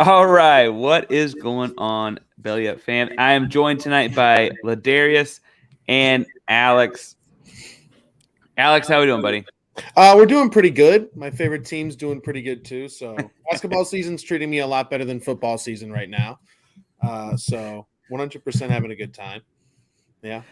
All right, what is going on, Belly Up fam? I am joined tonight by LaDarius and Alex. Alex, how we doing, buddy? We're doing pretty good. My favorite team's doing pretty good too. So basketball season's treating me a lot better than football season right now. So 100% having a good time. Yeah.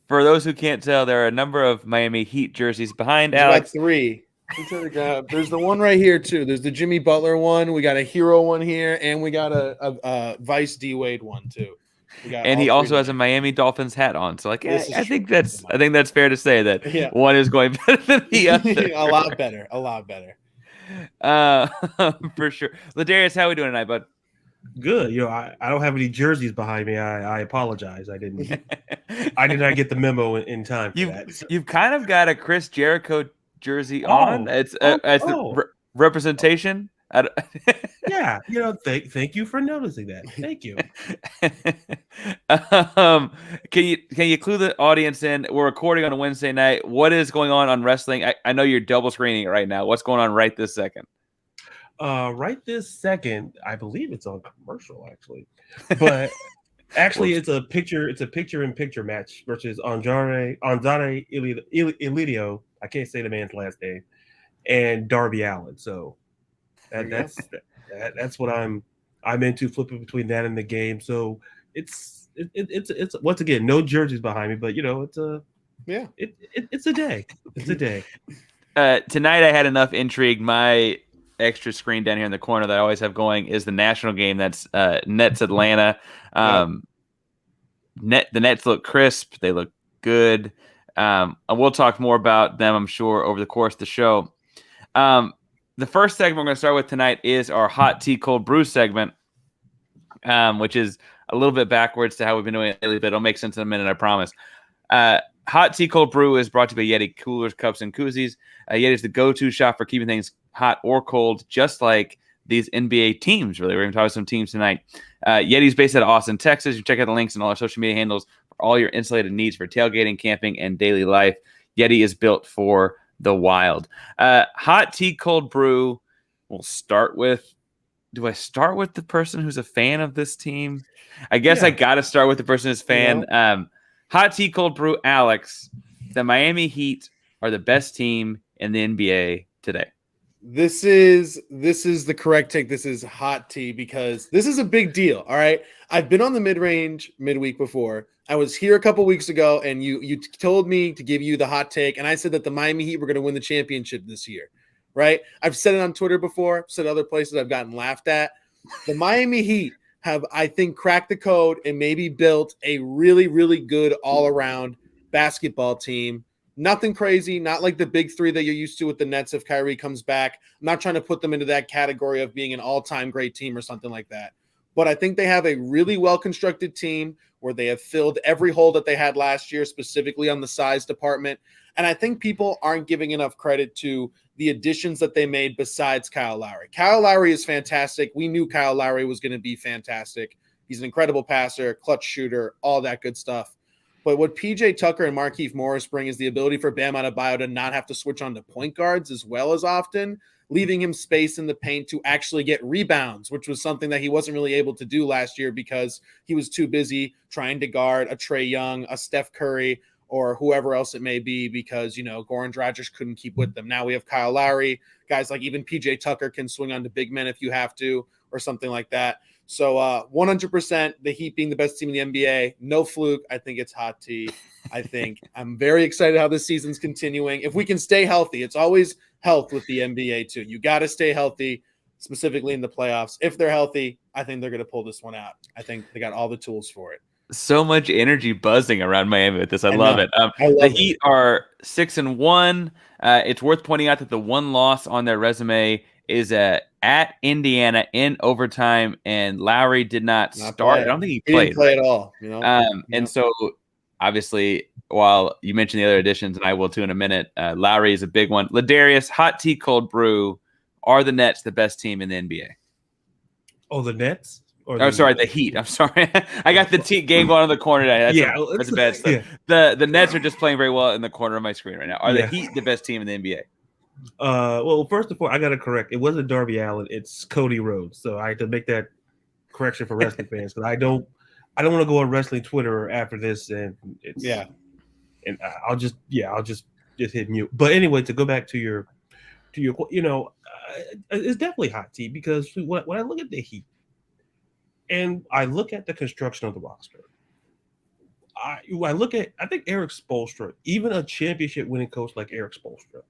For those who can't tell, there are a number of Miami Heat jerseys behind There's Alex. about three. There's the one right here too. There's the Jimmy Butler one. We got a Hero one here, and we got a Vice D Wade one too. And he also has a Miami Dolphins hat on. So, I think that's fair to say that one is going better than the other. A lot better. A lot better. For sure. LaDarius, how we doing tonight, bud? Good. I don't have any jerseys behind me. I apologize. I did not get the memo in time for that. So. You've kind of got a Chris Jericho jersey on. It's representation. Yeah. Thank you for noticing that. Thank you. Can you clue the audience in? We're recording on a Wednesday night. What is going on wrestling? I know you're double screening it right now. What's going on right this second? Right this second, I believe it's on commercial actually, but actually it's a picture-in-picture match versus Andrade Ilidio. I can't say the man's last name, and Darby Allin. So that's what I'm into, flipping between that and the game. So it's once again no jerseys behind me, but it's a day. It's a day. Tonight I had enough intrigue. My extra screen down here in the corner that I always have going is the national game. That's Nets Atlanta. The Nets look crisp. They look good. And we'll talk more about them, I'm sure, over the course of the show. The first segment we're going to start with tonight is our Hot Tea Cold Brew segment, which is a little bit backwards to how we've been doing it lately, but it'll make sense in a minute, I promise. Hot Tea Cold Brew is brought to you by Yeti Coolers, Cups, and Koozies. Yeti is the go-to shop for keeping things hot or cold, just like these NBA teams, really. We're going to talk about some teams tonight. Yeti's based out of Austin, Texas. You check out the links and all our social media handles for all your insulated needs for tailgating, camping, and daily life. Yeti is built for the wild. Hot Tea Cold Brew. We'll start with, do I start with the person who's a fan of this team? I guess I got to start with the person who's a fan. Hot Tea Cold Brew, Alex. The Miami Heat are the best team in the NBA today. This is the correct take. This is hot tea because this is a big deal. All right. I've been on the mid-range midweek before. I was here a couple weeks ago, and you told me to give you the hot take, and I said that the Miami Heat were going to win the championship this year. Right? I've said it on Twitter before, said other places, I've gotten laughed at. The Miami Heat have, I think, cracked the code and maybe built a really, really good all-around basketball team. Nothing crazy, not like the big three that you're used to with the Nets if Kyrie comes back. I'm not trying to put them into that category of being an all-time great team or something like that. But I think they have a really well-constructed team where they have filled every hole that they had last year, specifically on the size department. And I think people aren't giving enough credit to the additions that they made besides Kyle Lowry. Kyle Lowry is fantastic. We knew Kyle Lowry was going to be fantastic. He's an incredible passer, clutch shooter, all that good stuff. But what PJ Tucker and Markieff Morris bring is the ability for Bam Adebayo to not have to switch on to point guards as well as often, leaving him space in the paint to actually get rebounds, which was something that he wasn't really able to do last year because he was too busy trying to guard a Trae Young, a Steph Curry, or whoever else it may be because, Goran Dragic couldn't keep with them. Now we have Kyle Lowry. Guys like even PJ Tucker can swing on to big men if you have to or something like that. So 100% the Heat being the best team in the NBA. No fluke. I think it's hot tea. I'm very excited how this season's continuing. If we can stay healthy, it's always health with the NBA too. You got to stay healthy, specifically in the playoffs. If they're healthy, I think they're going to pull this one out. I think they got all the tools for it. So much energy buzzing around Miami with this. I love it. The Heat are 6-1. It's worth pointing out that the one loss on their resume is at Indiana in overtime, and Lowry did not start. I don't think he played. Didn't play at all. And so, obviously, while you mentioned the other additions, and I will too in a minute, Lowry is a big one. LaDarius, Hot Tea Cold Brew, are the Nets the best team in the NBA? Oh, the Nets? The Heat. I'm sorry. I got the game going in the corner. That's a bad stuff. Yeah. The Nets are just playing very well in the corner of my screen right now. Are the Heat the best team in the NBA? Well, first of all, I got to correct. It wasn't Darby Allin. It's Cody Rhodes. So I had to make that correction for wrestling fans because I don't want to go on wrestling Twitter after this, and and I'll just hit mute. But anyway, to go back to your it's definitely hot tea because when I look at the Heat and I look at the construction of the roster, I think Eric Spoelstra, even a championship winning coach like Eric Spoelstra,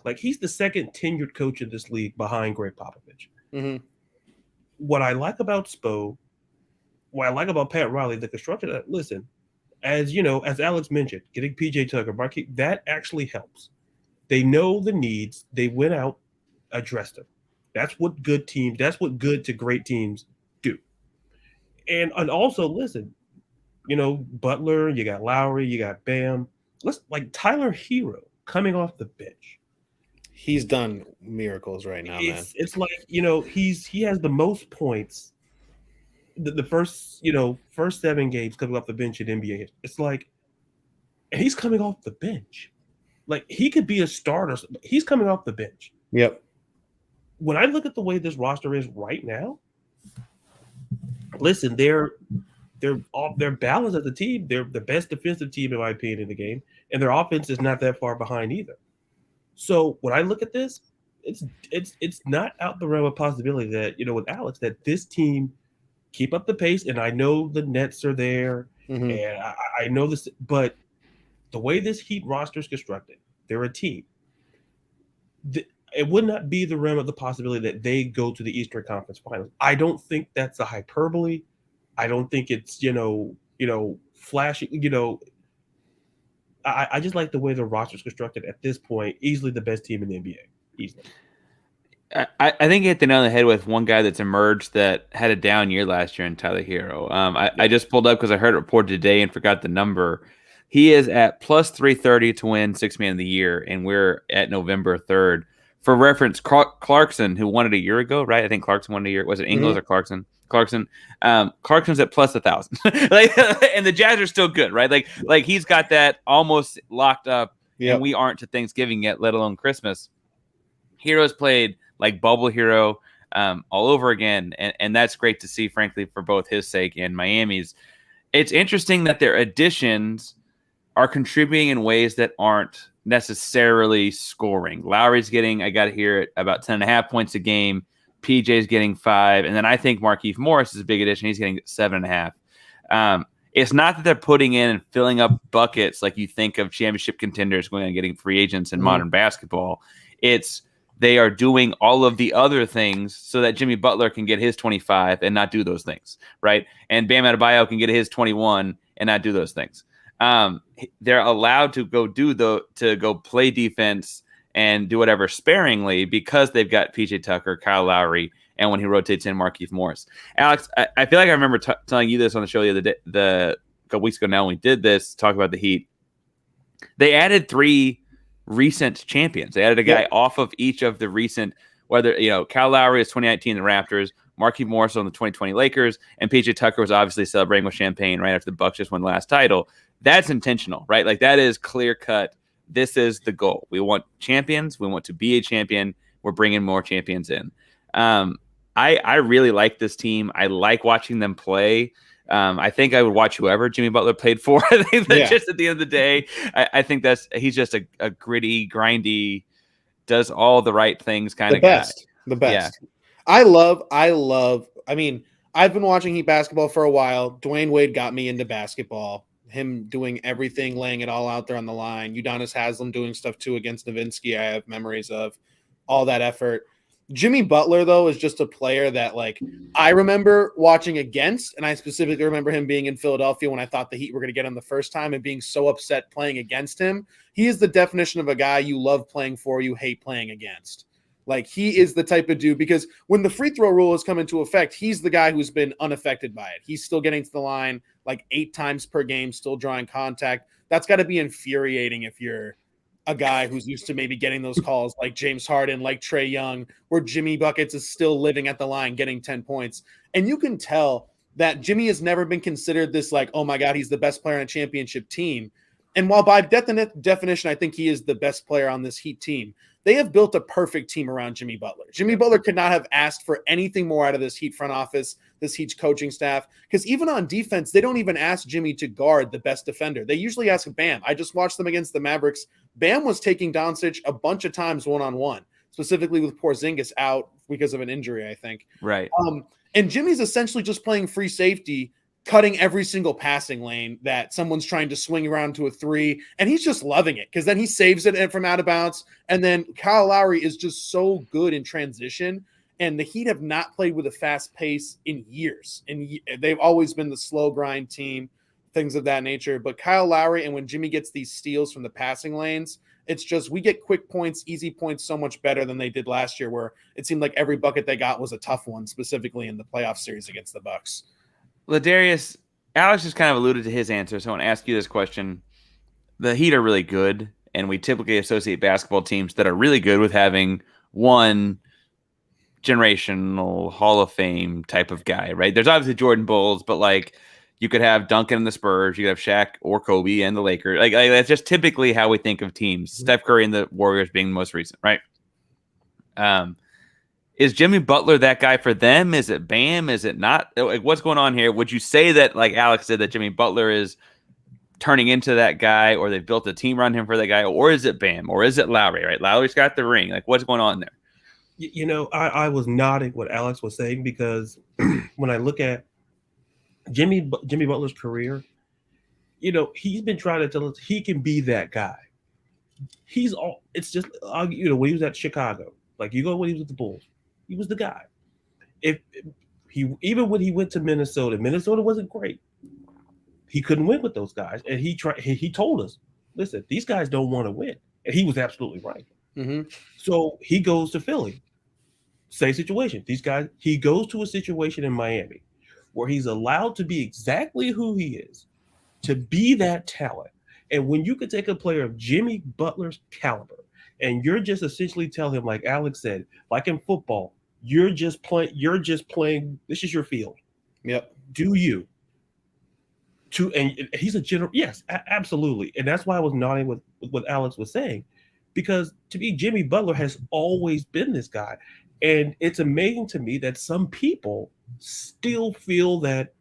like he's the second tenured coach in this league behind Greg Popovich. Mm-hmm. What I like about Spo, what I like about Pat Riley, the construction. Listen, as you know, as Alex mentioned, getting PJ Tucker, that actually helps. They know the needs. They went out, addressed them. That's what good to great teams do. And also, listen, Butler, you got Lowry, you got Bam. Like Tyler Hero coming off the bench. He's done miracles right now, man. It's like, he has the most points the first 7 games coming off the bench in NBA. It's like, and he's coming off the bench. Like he could be a starter. He's coming off the bench. Yep. When I look at the way this roster is right now, listen, they're balanced as a team. They're the best defensive team in my opinion in the game, and their offense is not that far behind either. So when I look at this, it's not out the realm of possibility that with Alex that this team keep up the pace. And I know the Nets are there, Mm-hmm. and I know this, but the way this Heat roster is constructed, they're a team. It would not be the realm of the possibility that they go to the Eastern Conference Finals. I don't think that's a hyperbole. I don't think it's flashy. I just like the way the roster is constructed at this point. Easily the best team in the NBA. Easily. I think you hit the nail on the head with one guy that's emerged that had a down year last year in Tyler Hero. I just pulled up because I heard it reported today and forgot the number. He is at plus 330 to win Sixth Man of the Year, and we're at November 3rd. For reference, Clarkson, who won it a year ago, right? I think Clarkson won it a year. Was it Ingles or Clarkson? Clarkson's at plus 1,000. And the Jazz are still good, right? Like he's got that almost locked up, and we aren't to Thanksgiving yet, let alone Christmas. Hero's played like bubble hero all over again, and that's great to see, frankly, for both his sake and Miami's. It's interesting that their additions are contributing in ways that aren't necessarily scoring. Lowry's getting, I got to hear it, about 10.5 points a game. PJ's getting 5. And then I think Markieff Morris is a big addition. He's getting 7.5. It's not that they're putting in and filling up buckets like you think of championship contenders going and getting free agents in modern basketball. It's they are doing all of the other things so that Jimmy Butler can get his 25 and not do those things, right? And Bam Adebayo can get his 21 and not do those things. They're allowed to go play defense and do whatever sparingly because they've got PJ Tucker, Kyle Lowry, and when he rotates in, Markieff Morris. Alex, I feel like I remember telling you this on the show a couple weeks ago now when we did this, talk about the Heat. They added 3 recent champions. They added a guy off of each of the recent, whether, Kyle Lowry is 2019 the Raptors, Markieff Morris on the 2020 Lakers, and PJ Tucker was obviously celebrating with champagne right after the Bucks just won the last title. That's intentional, right? Like that is clear cut. This is the goal. We want champions. We want to be a champion. We're bringing more champions in. I really like this team. I like watching them play. I think I would watch whoever Jimmy Butler played for. I think that just at the end of the day, I think he's just a gritty, grindy, does all the right things kind of guy. The best. Yeah. I mean, I've been watching Heat basketball for a while. Dwayne Wade got me into basketball. Him doing everything, laying it all out there on the line. Udonis Haslem doing stuff too against Nowitzki. I have memories of all that effort. Jimmy Butler, though, is just a player that, I remember watching against, and I specifically remember him being in Philadelphia when I thought the Heat were going to get him the first time and being so upset playing against him. He is the definition of a guy you love playing for, you hate playing against. He is the type of dude, because when the free throw rule has come into effect, he's the guy who's been unaffected by it. He's still getting to the line 8 times per game, still drawing contact. That's got to be infuriating if you're a guy who's used to maybe getting those calls like James Harden, like Trae Young, where Jimmy Buckets is still living at the line, getting 10 points. And you can tell that Jimmy has never been considered this oh my God, he's the best player on a championship team. And while by definition, I think he is the best player on this Heat team, they have built a perfect team around Jimmy Butler. Jimmy Butler could not have asked for anything more out of this Heat front office, this Heat coaching staff, because even on defense, they don't even ask Jimmy to guard the best defender. They usually ask Bam. I just watched them against the Mavericks. Bam was taking Doncic a bunch of times one-on-one, specifically with Porzingis out because of an injury, I think. Right. And Jimmy's essentially just playing free safety, cutting every single passing lane that someone's trying to swing around to a three. And he's just loving it because then he saves it from out of bounds. And then Kyle Lowry is just so good in transition. And the Heat have not played with a fast pace in years. And they've always been the slow grind team, things of that nature. But Kyle Lowry, and when Jimmy gets these steals from the passing lanes, it's just we get quick points, easy points so much better than they did last year, where it seemed like every bucket they got was a tough one, specifically in the playoff series against the Bucks. LaDarius, Alex just kind of alluded to his answer, so I want to ask you this question. The Heat are really good, and we typically associate basketball teams that are really good with having one generational Hall of Fame type of guy, right? There's obviously Jordan Bulls, but like you could have Duncan and the Spurs, you could have Shaq or Kobe and the Lakers. Like that's just typically how we think of teams. Steph Curry and the Warriors being the most recent, right? Is Jimmy Butler that guy for them? Is it Bam? Is it not? Like, what's going on here? Would you say that, like Alex said, that Jimmy Butler is turning into that guy, or they've built a team around him for that guy, or is it Bam, or is it Lowry? Right? Lowry's got the ring. Like, what's going on there? You know, I was nodding what Alex was saying because when I look at Jimmy Butler's career, you know, he's been trying to tell us he can be that guy. It's just, you know, when he was at Chicago, like you go when he was with the Bulls, he was the guy. Even when he went to Minnesota wasn't great. He couldn't win with those guys, and he told us, listen, these guys don't want to win, and he was absolutely right. Mm-hmm. So he goes to Philly. Same situation. He goes to a situation in Miami where he's allowed to be exactly who he is, to be that talent. And when you could take a player of Jimmy Butler's caliber and you're just essentially telling him, like Alex said, like in football, you're just playing, this is your field. Yep. Do you? And he's a general, yes, absolutely. And that's why I was nodding with what Alex was saying, because to me, Jimmy Butler has always been this guy. And it's amazing to me that some people still feel that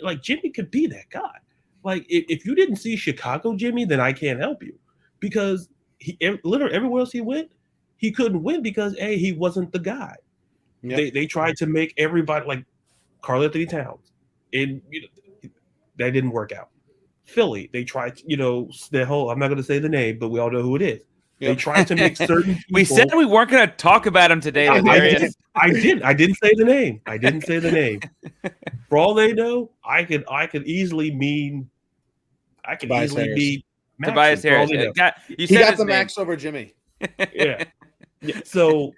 like Jimmy could be that guy. Like if you didn't see Chicago Jimmy, then I can't help you, because he literally everywhere else he went, he couldn't win because he wasn't the guy. Yep. They tried to make everybody like Karl-Anthony Towns, and that didn't work out. Philly, they tried, the whole, I'm not going to say the name, but we all know who it is. Yep. They tried to make certain people. We said we weren't going to talk about him today. I didn't say the name. I didn't say the name. For all they know, I could easily mean Tobias Harris. He got the max over Jimmy. Yeah. So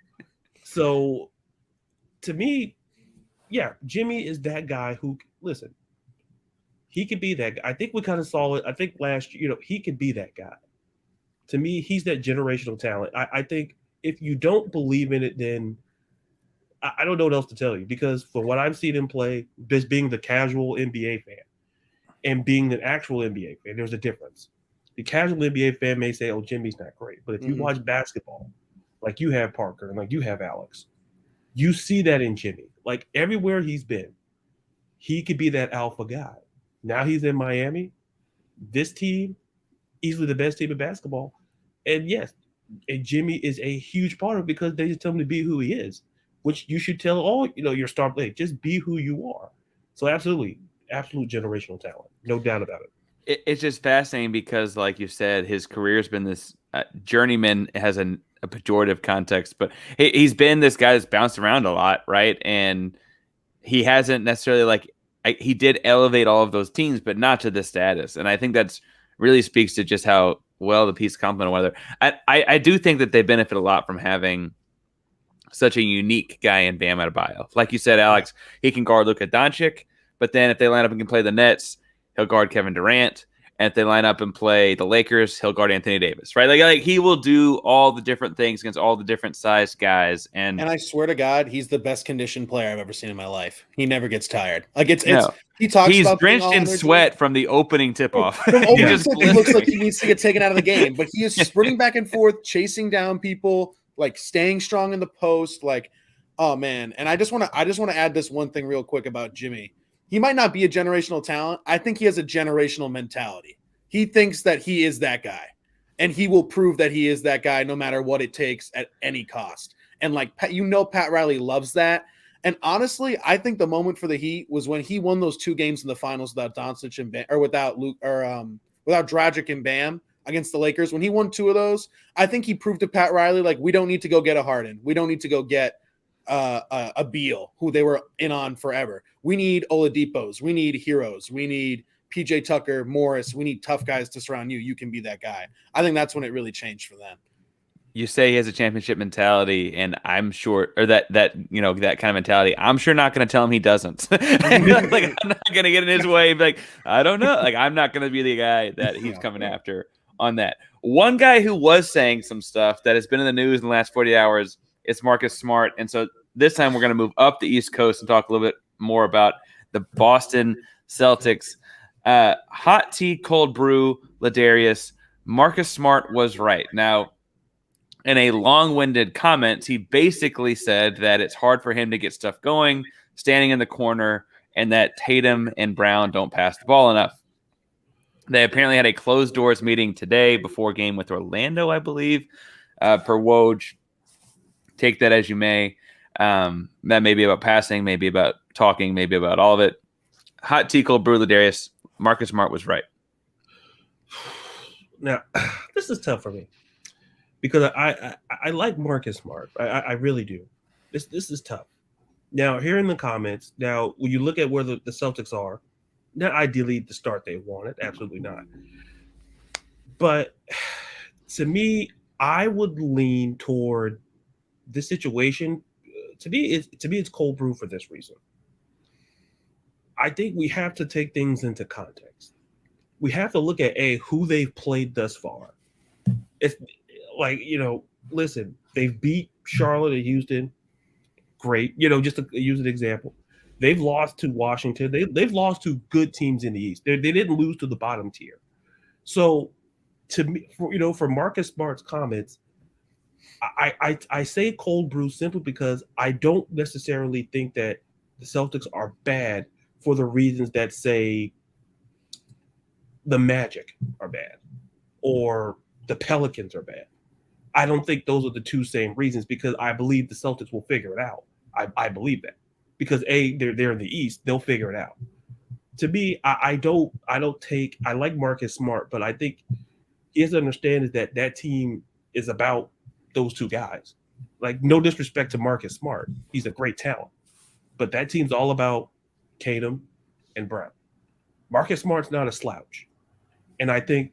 to me, yeah, Jimmy is that guy who, listen, he could be that guy. I think we kind of saw it. I think last year, he could be that guy. To me, he's that generational talent. I think if you don't believe in it, then I don't know what else to tell you, because for what I've seen him play, just being the casual NBA fan and being an actual NBA fan, there's a difference. The casual NBA fan may say, oh, Jimmy's not great. But if you watch basketball, like you have Parker and like you have Alex, you see that in Jimmy. Like everywhere he's been, he could be that alpha guy. Now he's in Miami. This team, easily the best team in basketball. And yes, and Jimmy is a huge part of it because they just tell him to be who he is, which you should tell all, your star players, just be who you are. So absolutely, absolute generational talent. No doubt about it. It's just fascinating because, like you said, his career has been this journeyman, has a pejorative context, but he's been this guy that's bounced around a lot, right? And he hasn't necessarily he did elevate all of those teams, but not to this status. And I think that's really speaks to just how well the piece complement one another. I do think that they benefit a lot from having such a unique guy in Bam Adebayo. Like you said, Alex, he can guard Luka Doncic, but then if they line up and can play the Nets, he'll guard Kevin Durant. And if they line up and play the Lakers, he'll guard Anthony Davis, right? Like he will do all the different things against all the different sized guys. And I swear to God, he's the best conditioned player I've ever seen in my life. He never gets tired. Like he's drenched in sweat from the opening tip off. It looks like he needs to get taken out of the game, but he is sprinting back and forth, chasing down people, like staying strong in the post, like, oh man. And I just want to add this one thing real quick about Jimmy. He might not be a generational talent. I think he has a generational mentality. He thinks that he is that guy, and he will prove that he is that guy no matter what it takes at any cost. And like, Pat Riley loves that. And honestly, I think the moment for the Heat was when he won those 2 games in the finals without Doncic and Bam, or without Luke, or without Dragic and Bam against the Lakers. When he won 2 of those, I think he proved to Pat Riley, like, we don't need to go get a Harden. We don't need to go get a Beal, who they were in on forever. We need Oladipos. We need heroes. We need PJ Tucker, Morris. We need tough guys to surround you. You can be that guy. I think that's when it really changed for them. You say he has a championship mentality, and I'm sure, or that that kind of mentality. I'm sure not going to tell him he doesn't. Like, I'm not going to get in his way. Like, I don't know. Like, I'm not going to be the guy that he's coming after on that. One guy who was saying some stuff that has been in the news in the last 40 hours is Marcus Smart. And so this time we're going to move up the East Coast and talk a little bit more about the Boston Celtics. Hot tea, cold brew, LaDarius. Marcus Smart was right. Now, in a long-winded comment, he basically said that it's hard for him to get stuff going, standing in the corner, and that Tatum and Brown don't pass the ball enough. They apparently had a closed-doors meeting today before game with Orlando, I believe, per Woj. Take that as you may. That may be about passing, maybe about talking, maybe about all of it. Hot tea, cold brew, LaDarius. Marcus Smart was right. Now, this is tough for me because I like Marcus Smart. I really do. This is tough. Now, here in the comments, now when you look at where the Celtics are, not ideally the start they wanted, absolutely not. But to me, I would lean toward this situation. To me, it's cold brew for this reason. I think we have to take things into context. We have to look at who they've played thus far. It's like, listen, they've beat Charlotte and Houston. Great. Just to use an example. They've lost to Washington. They've lost to good teams in the East. They didn't lose to the bottom tier. So to me, for Marcus Smart's comments, I say cold brew simply because I don't necessarily think that the Celtics are bad for the reasons that say the Magic are bad or the Pelicans are bad. I don't think those are the two same reasons because I believe the Celtics will figure it out. I believe that because they're in the East, they'll figure it out. To me, I like Marcus Smart, but I think he has to understand is that team is about those two guys. Like, no disrespect to Marcus Smart. He's a great talent. But that team's all about Tatum and Brown. Marcus Smart's not a slouch. And I think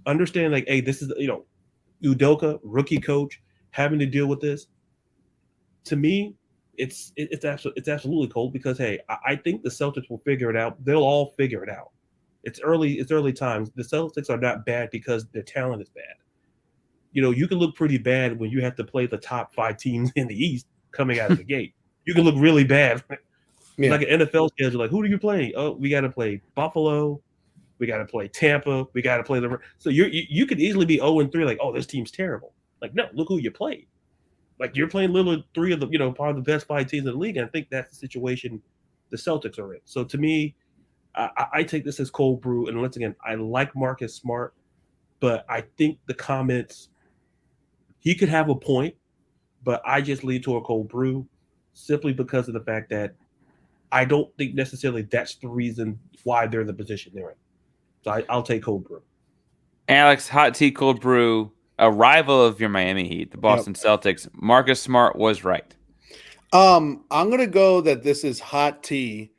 understanding this is, Udoka, rookie coach, having to deal with this, to me, it's absolutely cold because, I think the Celtics will figure it out. They'll all figure it out. It's early times. The Celtics are not bad because their talent is bad. You can look pretty bad when you have to play the top 5 teams in the East coming out of the gate. You can look really bad. Yeah. Like an NFL schedule, like, who do you play? Oh, we got to play Buffalo. We got to play Tampa. We got to play the. So you could easily be 0-3, like, oh, this team's terrible. Like, no, look who you played. Like, you're playing literally 3 of the, part of the best 5 teams in the league. And I think that's the situation the Celtics are in. So to me, I take this as cold brew. And once again, I like Marcus Smart, but I think the comments, he could have a point, but I just lean toward cold brew simply because of the fact that I don't think necessarily that's the reason why they're in the position they're in. So I'll take cold brew. Alex, hot tea, cold brew, a rival of your Miami Heat, the Boston Celtics. Marcus Smart was right. I'm going to go that this is hot tea,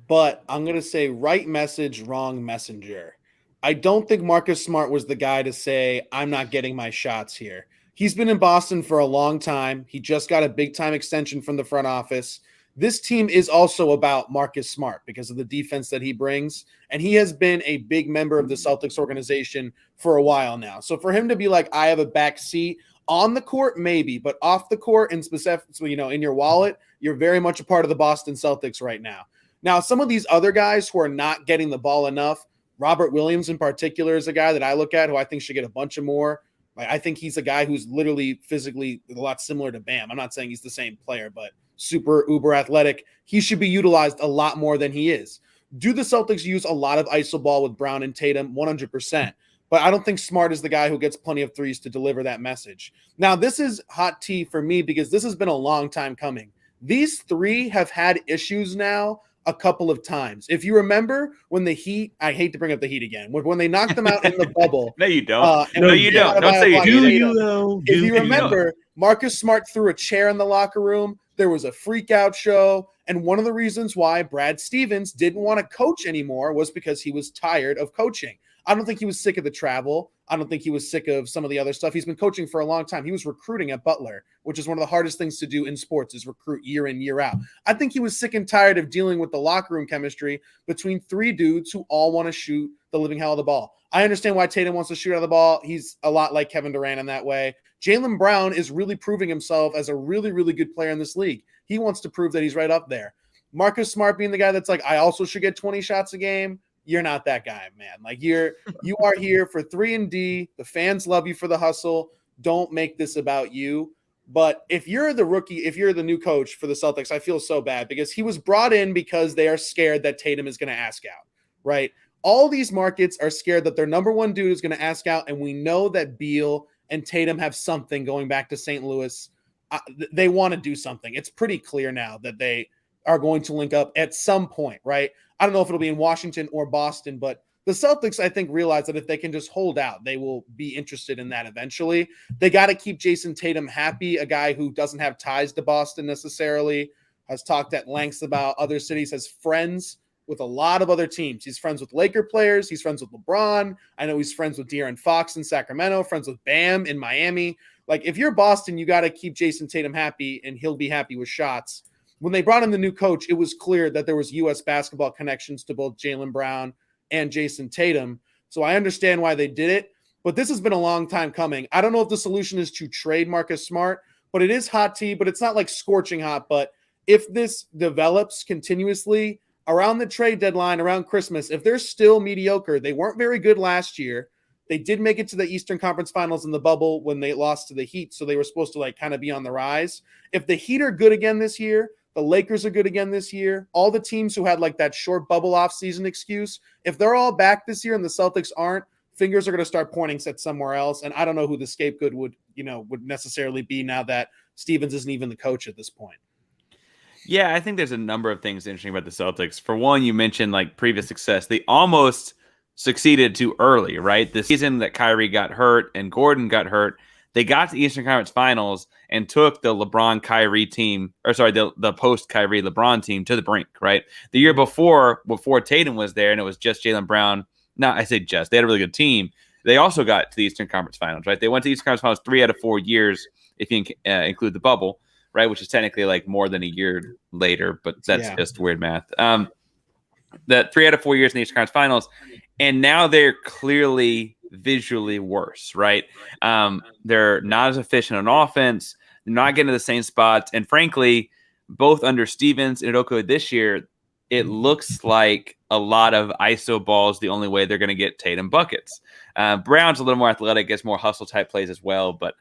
but I'm going to say right message, wrong messenger. I don't think Marcus Smart was the guy to say, I'm not getting my shots here. He's been in Boston for a long time. He just got a big-time extension from the front office. This team is also about Marcus Smart because of the defense that he brings, and he has been a big member of the Celtics organization for a while now. So for him to be like, I have a back seat on the court, maybe, but off the court and specifically, in your wallet, you're very much a part of the Boston Celtics right now. Now, some of these other guys who are not getting the ball enough, Robert Williams in particular is a guy that I look at who I think should get a bunch of more Like, I think he's a guy who's literally physically a lot similar to Bam. I'm not saying he's the same player, but super uber athletic. He should be utilized a lot more than he is. Do the Celtics use a lot of iso ball with Brown and Tatum? 100%. But I don't think Smart is the guy who gets plenty of threes to deliver that message. Now, this is hot tea for me because this has been a long time coming. These three have had issues now a couple of times. If you remember when the Heat, I hate to bring up the Heat again, when they knocked them out in the bubble. No, you don't. No, you don't. Don't say you do. If you remember, Marcus Smart threw a chair in the locker room. There was a freak out show. And one of the reasons why Brad Stevens didn't want to coach anymore was because he was tired of coaching. I don't think he was sick of the travel. I don't think he was sick of some of the other stuff. He's been coaching for a long time. He was recruiting at Butler, which is one of the hardest things to do in sports, is recruit year in, year out. I think he was sick and tired of dealing with the locker room chemistry between three dudes who all want to shoot the living hell of the ball. I understand why Tatum wants to shoot out of the ball. He's a lot like Kevin Durant in that way. Jaylen Brown is really proving himself as a really, really good player in this league. He wants to prove that he's right up there. Marcus Smart being the guy that's like, I also should get 20 shots a game. You're not that guy, man. Like, you are here for 3-and-D. The fans love you for the hustle. Don't make this about you. But if you're the rookie, if you're the new coach for the Celtics, I feel so bad because he was brought in because they are scared that Tatum is going to ask out, right? All these markets are scared that their number one dude is going to ask out, and we know that Beal and Tatum have something going back to St. Louis. They want to do something. It's pretty clear now that they are going to link up at some point, right? I don't know if it'll be in Washington or Boston, but the Celtics, I think, realize that if they can just hold out, they will be interested in that eventually. They got to keep Jason Tatum happy, a guy who doesn't have ties to Boston necessarily, has talked at lengths about other cities, has friends with a lot of other teams. He's friends with Laker players. He's friends with LeBron. I know he's friends with De'Aaron Fox in Sacramento, friends with Bam in Miami. Like, if you're Boston, you got to keep Jason Tatum happy, and he'll be happy with shots. When they brought in the new coach, it was clear that there was U.S. basketball connections to both Jaylen Brown and Jason Tatum. So I understand why they did it, but this has been a long time coming. I don't know if the solution is to trade Marcus Smart, but it is hot tea, but it's not like scorching hot. But if this develops continuously around the trade deadline, around Christmas, if they're still mediocre, they weren't very good last year. They did make it to the Eastern Conference Finals in the bubble when they lost to the Heat, so they were supposed to kind of be on the rise. If the Heat are good again this year, the Lakers are good again this year. All the teams who had that short bubble off season excuse, if they're all back this year and the Celtics aren't, fingers are going to start pointing at somewhere else. And I don't know who the scapegoat would necessarily be now that Stevens isn't even the coach at this point. Yeah, I think there's a number of things interesting about the Celtics. For one, you mentioned previous success. They almost succeeded too early, right? The season that Kyrie got hurt and Gordon got hurt, they got to the Eastern Conference Finals and took the LeBron-Kyrie team, the post-Kyrie LeBron team to the brink, right? The year before Tatum was there and it was just Jaylen Brown. No, I say just. They had a really good team. They also got to the Eastern Conference Finals, right? They went to the Eastern Conference Finals 3 out of 4 years, if you include the bubble, right? Which is technically more than a year later, but that's just weird math. That 3 out of 4 years in the Eastern Conference Finals, and now they're clearly visually worse, right? They're not as efficient on offense. They're not getting to the same spots. And frankly, both under Stevens and Udoka this year, it looks like a lot of ISO balls the only way they're going to get Tatum buckets. Brown's a little more athletic, gets more hustle type plays as well, but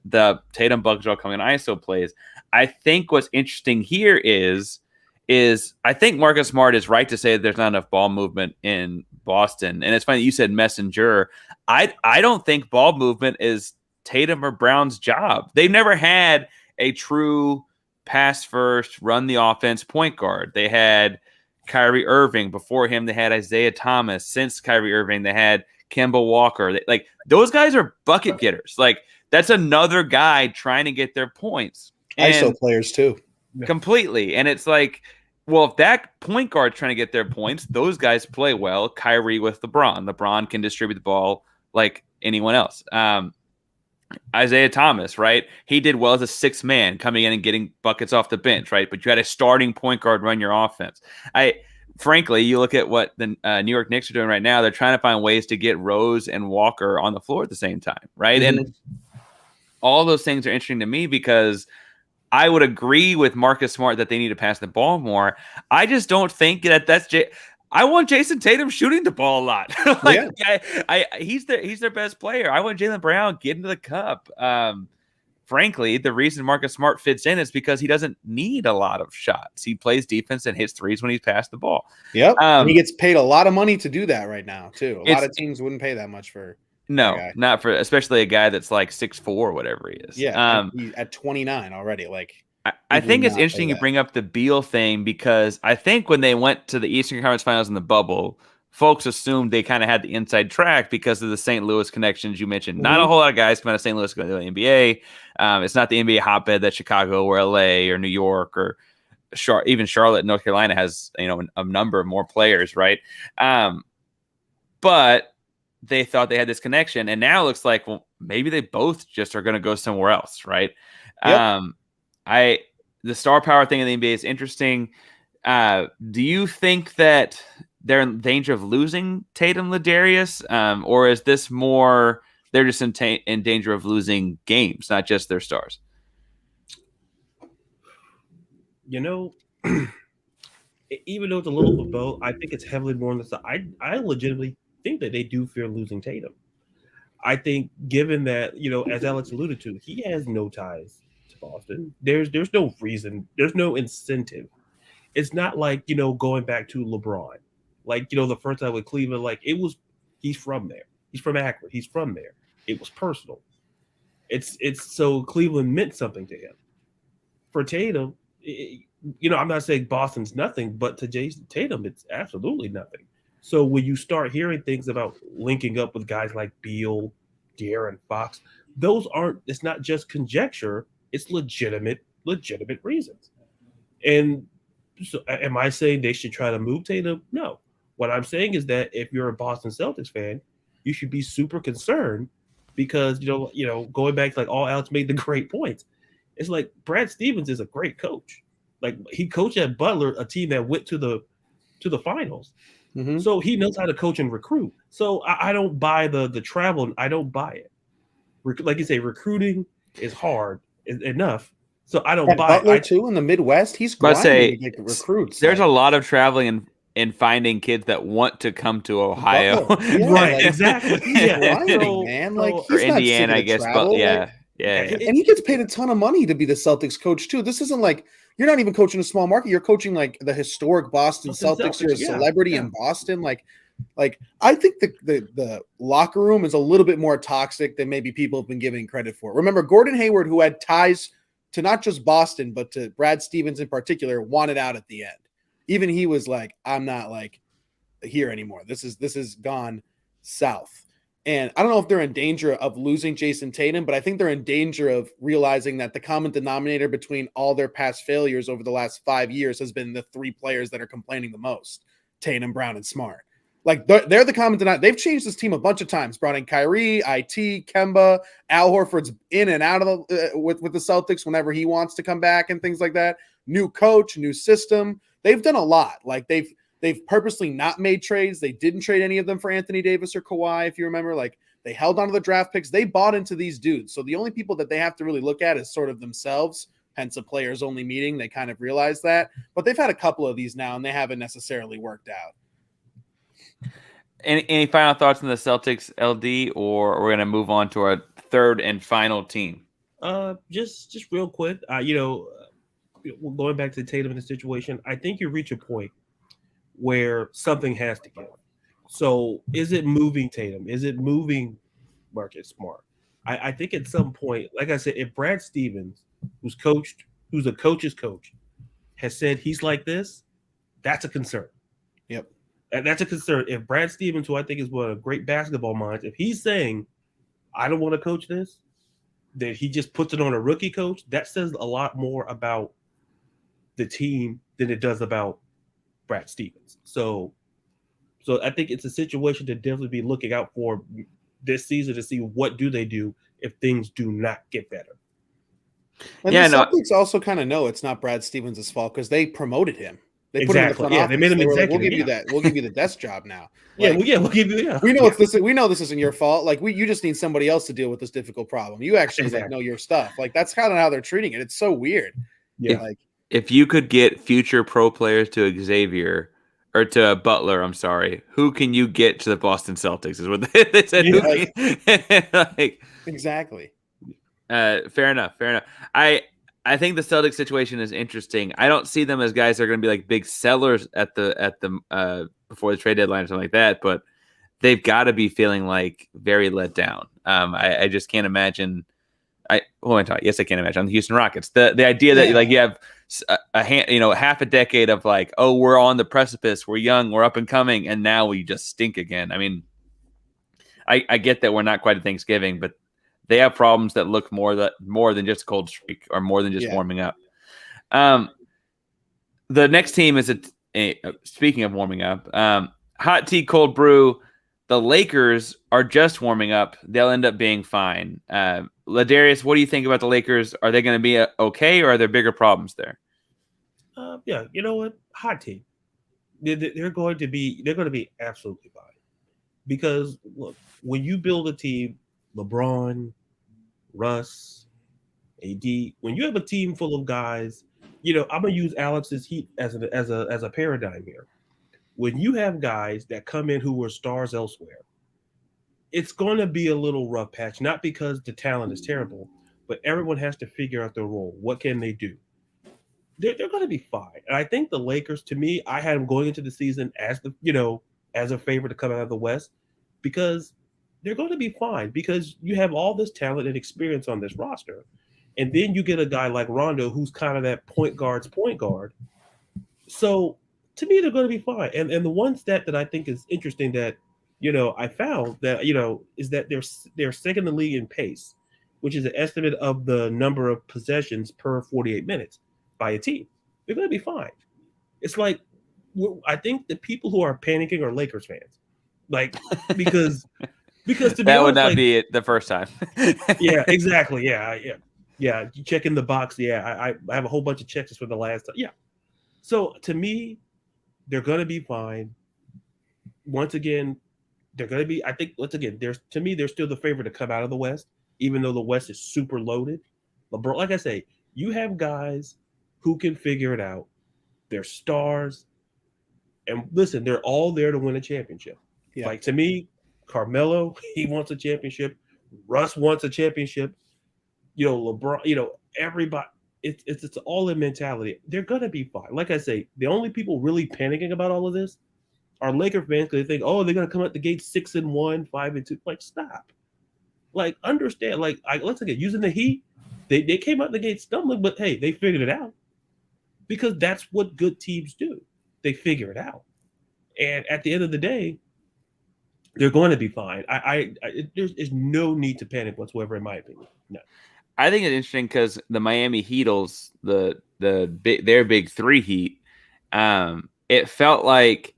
the Tatum buckets are all coming in ISO plays. I think what's interesting here is I think Marcus Smart is right to say that there's not enough ball movement in Boston. And it's funny that you said messenger. I don't think ball movement is Tatum or Brown's job. They've never had a true pass first, run the offense point guard. They had Kyrie Irving. Before him, they had Isaiah Thomas. Since Kyrie Irving, they had Kemba Walker. Those guys are bucket getters. That's another guy trying to get their points. ISO players too. Completely. And it's well, if that point guard's trying to get their points, those guys play well. Kyrie with LeBron. LeBron can distribute the ball like anyone else. Isaiah Thomas, right? He did well as a sixth man coming in and getting buckets off the bench, right? But you had a starting point guard run your offense. Frankly, you look at what the New York Knicks are doing right now. They're trying to find ways to get Rose and Walker on the floor at the same time, right? Mm-hmm. And all those things are interesting to me because I would agree with Marcus Smart that they need to pass the ball more. I just don't think that's I want Jason Tatum shooting the ball a lot. He's their best player. I want Jaylen Brown getting to the cup. Frankly, the reason Marcus Smart fits in is because he doesn't need a lot of shots. He plays defense and hits threes when he's passed the ball. Yep. And he gets paid a lot of money to do that right now, too. A lot of teams wouldn't pay that much for not for especially a guy that's like 6'4" or whatever he is. Yeah. He's at 29 already. Like, I think it's interesting you bring up the Beal thing because I think when they went to the Eastern Conference Finals in the bubble, folks assumed they kind of had the inside track because of the St. Louis connections you mentioned. Mm-hmm. Not a whole lot of guys come out of St. Louis going to the NBA. It's not the NBA hotbed that Chicago or LA or New York or even Charlotte, North Carolina has a number of more players, right? But they thought they had this connection, and now it looks like maybe they both just are going to go somewhere else, right? Yep. The star power thing in the NBA is interesting. Do you think that they're in danger of losing Tatum, LaDarius, or is this more they're just in danger of losing games, not just their stars? Even though it's a little bit both, I think it's heavily more on the side. I legitimately think that they do fear losing Tatum. I think, given that as Alex alluded to, he has no ties to Boston. There's no reason. There's no incentive. It's not like going back to LeBron. Like, the first time with Cleveland, like he's from there. He's from Akron. He's from there. It was personal. It's so Cleveland meant something to him. For Tatum, I'm not saying Boston's nothing, but to Jason Tatum, it's absolutely nothing. So when you start hearing things about linking up with guys like Beal, De'Aaron Fox, it's not just conjecture, it's legitimate reasons. And so am I saying they should try to move Tatum? No. What I'm saying is that if you're a Boston Celtics fan, you should be super concerned because, going back to like all Alex made the great points. It's like Brad Stevens is a great coach. Like he coached at Butler, a team that went to the finals. Mm-hmm. So he knows how to coach and recruit. So I don't buy the travel. I don't buy it. Like you say, recruiting is hard enough. So I don't buy Butler too in the Midwest. He's grinding to get recruits. There's a lot of traveling and finding kids that want to come to Ohio. Yeah, right, exactly. He's grinding, man. Like he's or Indiana, I guess. But yeah. And he gets paid a ton of money to be the Celtics coach too. This isn't like you're not even coaching a small market. You're coaching like the historic Boston Celtics. You're a celebrity in Boston. Like I think the locker room is a little bit more toxic than maybe people have been giving credit for. Remember, Gordon Hayward, who had ties to not just Boston, but to Brad Stevens in particular, wanted out at the end. Even he was like, I'm not like here anymore. This is gone south. And I don't know if they're in danger of losing Jason Tatum, but I think they're in danger of realizing that the common denominator between all their past failures over the last 5 years has been the three players that are complaining the most, Tatum, Brown, and Smart. Like they're the common denominator. They've changed this team a bunch of times. Brought in Kyrie, IT, Kemba, Al Horford's in and out of with the Celtics whenever he wants to come back and things like that. New coach, new system. They've done a lot. Like they've purposely not made trades. They didn't trade any of them for Anthony Davis or Kawhi, if you remember. Like they held onto the draft picks. They bought into these dudes. So the only people that they have to really look at is sort of themselves. Hence a players only meeting. They kind of realize that. But they've had a couple of these now, and they haven't necessarily worked out. Any final thoughts on the Celtics, LD, or we're going to move on to our third and final team? Just real quick, going back to Tatum in the situation, I think you reach a point where something has to give. So is it moving Tatum? Is it moving Marcus Smart? I think at some point, like I said, if Brad Stevens, who's a coach's coach, has said he's like this, that's a concern. Yep. That's a concern. If Brad Stevens, who I think is one of great basketball minds, if he's saying, I don't want to coach this, that he just puts it on a rookie coach, that says a lot more about the team than it does about Brad Stevens. So I think it's a situation to definitely be looking out for this season to see what do they do if things do not get better. And the Celtics also kind of know it's not Brad Stevens' fault because they promoted him. They put him in the front office. They made him executive. We'll give you that. We'll give you the desk job now. We'll give you. Yeah. We know we know this isn't your fault. Like you just need somebody else to deal with this difficult problem. You actually know your stuff. Like that's kind of how they're treating it. It's so weird. Yeah. If you could get future pro players to Xavier, or to Butler, I'm sorry, who can you get to the Boston Celtics? Is what they said. Like, exactly. Fair enough. I think the Celtics situation is interesting. I don't see them as guys that are going to be like big sellers at the before the trade deadline or something like that, but they've got to be feeling like very let down. I just can't imagine. Yes, I can't imagine. On the Houston Rockets, the idea that like you have half a decade of like, oh, we're on the precipice, we're young, we're up and coming, and now we just stink again. I mean, I get that we're not quite at Thanksgiving, but they have problems that look more than just a cold streak or more than just warming up. The next team is speaking of warming up, hot tea, cold brew. The Lakers are just warming up. They'll end up being fine. LaDarius, what do you think about the Lakers? Are they going to be okay, or are there bigger problems there? Yeah, you know what? Hot take. They're going to be absolutely fine. Because look, when you build a team, LeBron, Russ, AD, when you have a team full of guys, I'm gonna use Alex's Heat as a paradigm here. When you have guys that come in who were stars elsewhere, it's going to be a little rough patch, not because the talent is terrible, but everyone has to figure out their role. What can they do? They're going to be fine. And I think the Lakers, to me, I had them going into the season as as a favorite to come out of the West, because they're going to be fine, because you have all this talent and experience on this roster. And then you get a guy like Rondo, who's kind of that point guard. So to me, they're going to be fine. And the one stat that I think is interesting that, I found that, is that they're second in the league in pace, which is an estimate of the number of possessions per 48 minutes by a team. They're going to be fine. It's like, I think the people who are panicking are Lakers fans. Like, because to be that honest, would not be it the first time. Yeah, exactly. Yeah. You check in the box. Yeah, I have a whole bunch of checks for the last time. Yeah. So to me, they're going to be fine. Once again, they're going to be, I think, once again, they're still the favorite to come out of the West, even though the West is super loaded. LeBron, like I say, you have guys who can figure it out. They're stars. And listen, they're all there to win a championship. Yeah. Like, to me, Carmelo, he wants a championship. Russ wants a championship. LeBron, everybody. It's all in mentality. They're gonna be fine. Like I say, the only people really panicking about all of this are Laker fans, because they think, oh, they're gonna come out the gate 6-1, 5-2. Like, stop. Like, understand. Like, let's again, using the Heat, they came out the gate stumbling, but hey, they figured it out, because that's what good teams do. They figure it out, and at the end of the day, they're going to be fine. There's no need to panic whatsoever, in my opinion. No. I think it's interesting because the Miami Heatles, their big three Heat, it felt like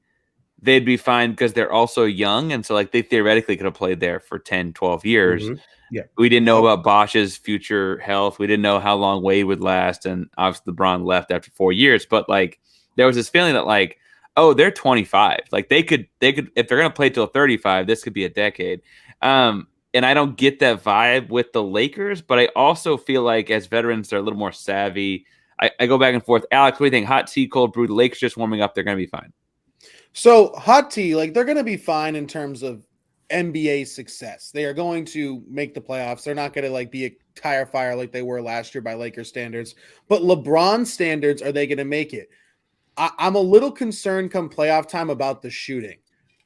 they'd be fine because they're also young, and so like they theoretically could have played there for 10, 12 years. Mm-hmm. Yeah, we didn't know about Bosch's future health. We didn't know how long Wade would last, and obviously LeBron left after 4 years. But like there was this feeling that like, oh, they're 25. Like they could if they're gonna play till 35, this could be a decade. And I don't get that vibe with the Lakers, but I also feel like as veterans, they're a little more savvy. I go back and forth. Alex, what do you think? Hot tea, cold brew, the Lakers just warming up. They're going to be fine. So hot tea, like they're going to be fine in terms of NBA success. They are going to make the playoffs. They're not going to like be a tire fire like they were last year by Lakers standards. But LeBron standards, are they going to make it? I'm a little concerned come playoff time about the shooting.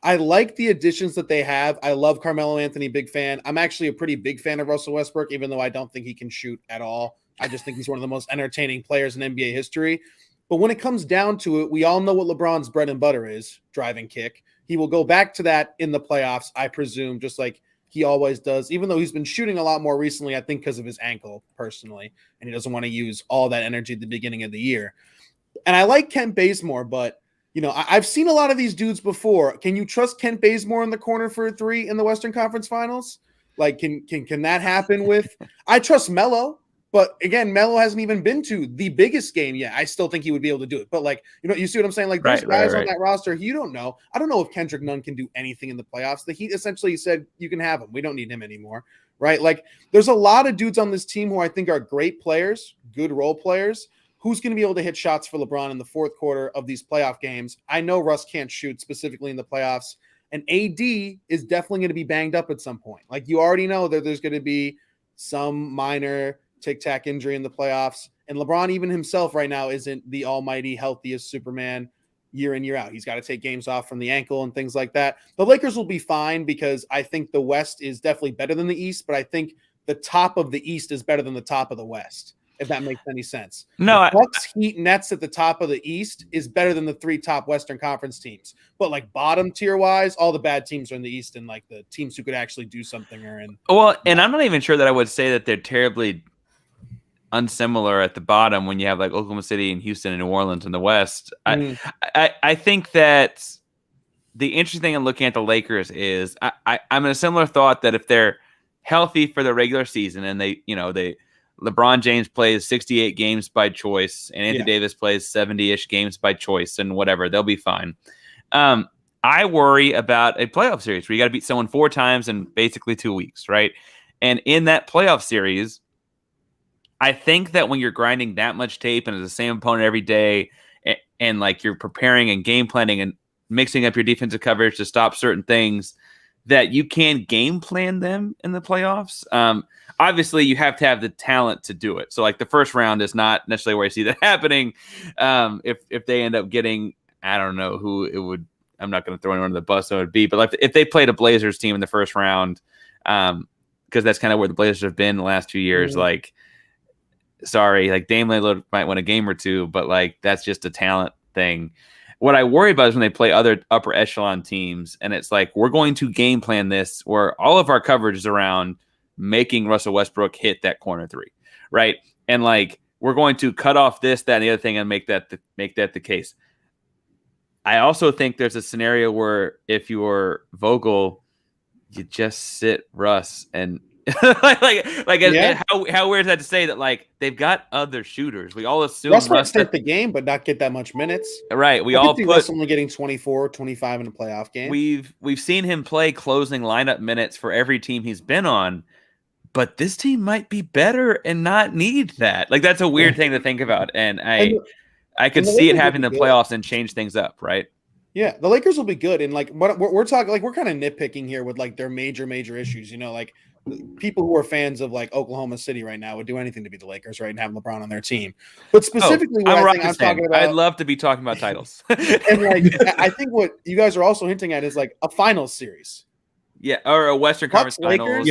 I like the additions that they have. I love Carmelo Anthony, big fan. I'm actually a pretty big fan of Russell Westbrook, even though I don't think he can shoot at all. I just think he's one of the most entertaining players in NBA history. But when it comes down to it, we all know what LeBron's bread and butter is, driving kick. He will go back to that in the playoffs, I presume, just like he always does, even though he's been shooting a lot more recently, I think because of his ankle personally, and he doesn't want to use all that energy at the beginning of the year. And I like Kent Bazemore, but I've seen a lot of these dudes before. Can you trust Kent Bazemore in the corner for a three in the Western Conference Finals? Like, can that happen with? I trust Melo, but again, Melo hasn't even been to the biggest game yet. I still think he would be able to do it. But like, you see what I'm saying? Like, there's guys on that roster, you don't know. I don't know if Kendrick Nunn can do anything in the playoffs. The Heat essentially said, you can have him. We don't need him anymore, right? Like, there's a lot of dudes on this team who I think are great players, good role players, who's going to be able to hit shots for LeBron in the fourth quarter of these playoff games? I know Russ can't shoot specifically in the playoffs, and AD is definitely going to be banged up at some point. Like, you already know that there's going to be some minor tic-tac injury in the playoffs, and LeBron even himself right now isn't the almighty healthiest Superman year in, year out. He's got to take games off from the ankle and things like that. The Lakers will be fine because I think the West is definitely better than the East, but I think the top of the East is better than the top of the West, if that makes any sense. No, Bucks, Heat, Nets at the top of the East is better than the 3 top Western Conference teams. But like bottom tier wise, all the bad teams are in the East, and like the teams who could actually do something are in. Well, and I'm not even sure that I would say that they're terribly unsimilar at the bottom when you have like Oklahoma City and Houston and New Orleans in the West. I think that the interesting thing in looking at the Lakers is I'm in a similar thought that if they're healthy for the regular season and they LeBron James plays 68 games by choice and Anthony Davis plays 70-ish games by choice and whatever, they'll be fine. I worry about a playoff series where you got to beat someone 4 times in basically 2 weeks, right? And in that playoff series, I think that when you're grinding that much tape and it's the same opponent every day and like you're preparing and game planning and mixing up your defensive coverage to stop certain things, that you can game plan them in the playoffs. Obviously, you have to have the talent to do it. So like the first round is not necessarily where I see that happening. If they end up getting, I don't know who it would, I'm not going to throw anyone under the bus, so it would be, but like if they played a Blazers team in the first round, because that's kind of where the Blazers have been the last 2 years, like, sorry, like Dame Lillard might win a game or two, but like that's just a talent thing. What I worry about is when they play other upper echelon teams, and it's like we're going to game plan this where all of our coverage is around making Russell Westbrook hit that corner 3, right? And like we're going to cut off this, that, and the other thing, and make that the case. I also think there's a scenario where if you're Vogel, you just sit Russ and. How weird is that to say that like they've got other shooters? We all assume Russ might start the game but not get that much minutes. Right. We I all see put Russ only getting 24, 25 in a playoff game. We've seen him play closing lineup minutes for every team he's been on, but this team might be better and not need that. Like that's a weird thing to think about, and I could see it happening in the playoffs and change things up, right? Yeah, the Lakers will be good, and like what we're talking, like we're kind of nitpicking here with like their major issues. You know, like people who are fans of like Oklahoma City right now would do anything to be the Lakers, right, and have LeBron on their team. But specifically, what I think I'm talking about, I'd love to be talking about titles. And like, I think what you guys are also hinting at is like a finals series. Yeah, or a Western Conference Finals.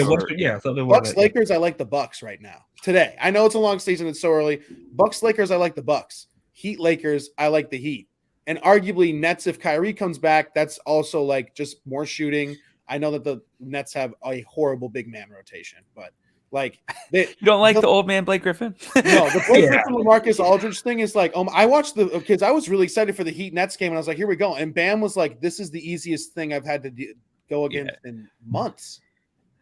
Bucks Lakers. I like the Bucks right now. Today, I know it's a long season; it's so early. Bucks Lakers. I like the Bucks. Heat Lakers. I like the Heat. And arguably Nets, if Kyrie comes back, that's also like just more shooting. I know that the Nets have a horrible big man rotation, but like you don't like the old man Blake Griffin? No, the Blake Griffin LaMarcus Aldridge thing is like, I watched the kids. I was really excited for the Heat Nets game, and I was like, here we go. And Bam was like, this is the easiest thing I've had to go against in months.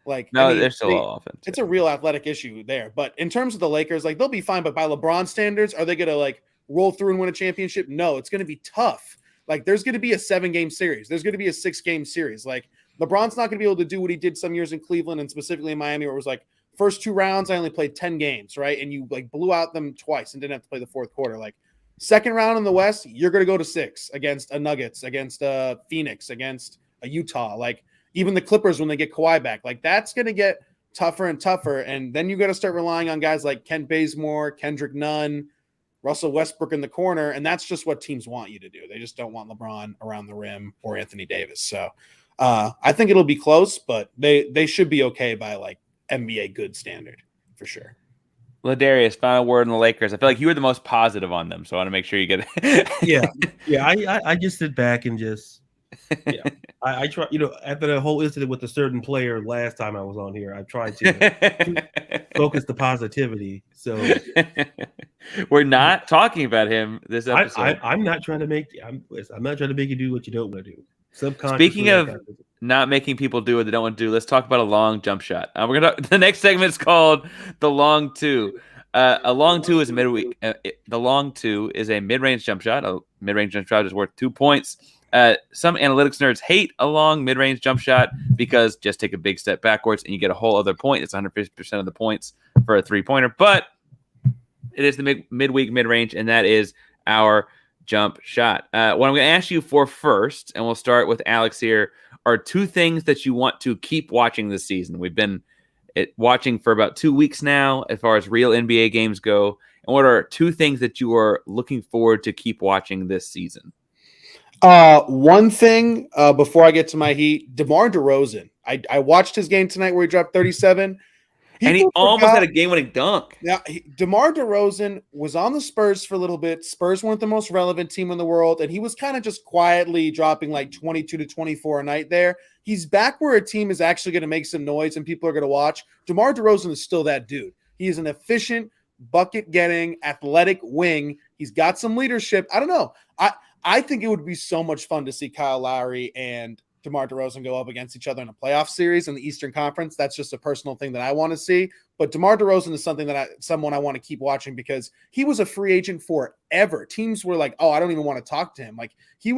Like, no, they're still all offense. It's a real athletic issue there. But in terms of the Lakers, like they'll be fine. But by LeBron standards, are they gonna like roll through and win a championship? No, it's gonna be tough. Like there's gonna be a 7-game series. There's gonna be a 6-game series. Like LeBron's not gonna be able to do what he did some years in Cleveland and specifically in Miami, where it was like first 2 rounds, I only played 10 games, right? And you like blew out them twice and didn't have to play the fourth quarter. Like second round in the West, you're gonna go to 6 against a Nuggets, against a Phoenix, against a Utah. Like even the Clippers when they get Kawhi back, like that's gonna get tougher and tougher. And then you got to start relying on guys like Kent Bazemore, Kendrick Nunn, Russell Westbrook in the corner, and that's just what teams want you to do. They just don't want LeBron around the rim or Anthony Davis. So I think it'll be close, but they should be okay by like NBA good standard for sure. LaDarius, final word on the Lakers. I feel like you were the most positive on them, so I want to make sure you get it. I just sit back and just I try, after the whole incident with a certain player last time I was on here, I tried to focus the positivity. So we're not talking about him this episode. I'm not trying to make you do what you don't want to do. Speaking of not making people do what they don't want to do, let's talk about a long jump shot. The next segment is called the long two. A long two is a midweek. The long two is a mid-range jump shot. A mid-range jump shot is worth 2 points. Some analytics nerds hate a long mid-range jump shot because just take a big step backwards and you get a whole other point. It's 150% of the points for a three-pointer. But It is the midweek mid-range, and that is our jump shot. What I'm going to ask you for first, and we'll start with Alex here, are two things that you want to keep watching this season. We've been watching for about 2 weeks now as far as real NBA games go. And what are two things that you are looking forward to keep watching this season? One thing before I get to my Heat, DeMar DeRozan. I watched his game tonight where he dropped 37. And he almost had a game-winning dunk. Now, DeMar DeRozan was on the Spurs for a little bit. Spurs weren't the most relevant team in the world, and he was kind of just quietly dropping like 22 to 24 a night there. He's back where a team is actually going to make some noise and people are going to watch. DeMar DeRozan is still that dude. He is an efficient, bucket-getting, athletic wing. He's got some leadership. I don't know. I think it would be so much fun to see Kyle Lowry and DeMar DeRozan go up against each other in a playoff series in the Eastern Conference. That's just a personal thing that I want to see. But DeMar DeRozan is someone I want to keep watching because he was a free agent forever. Teams were like, oh, I don't even want to talk to him. Like he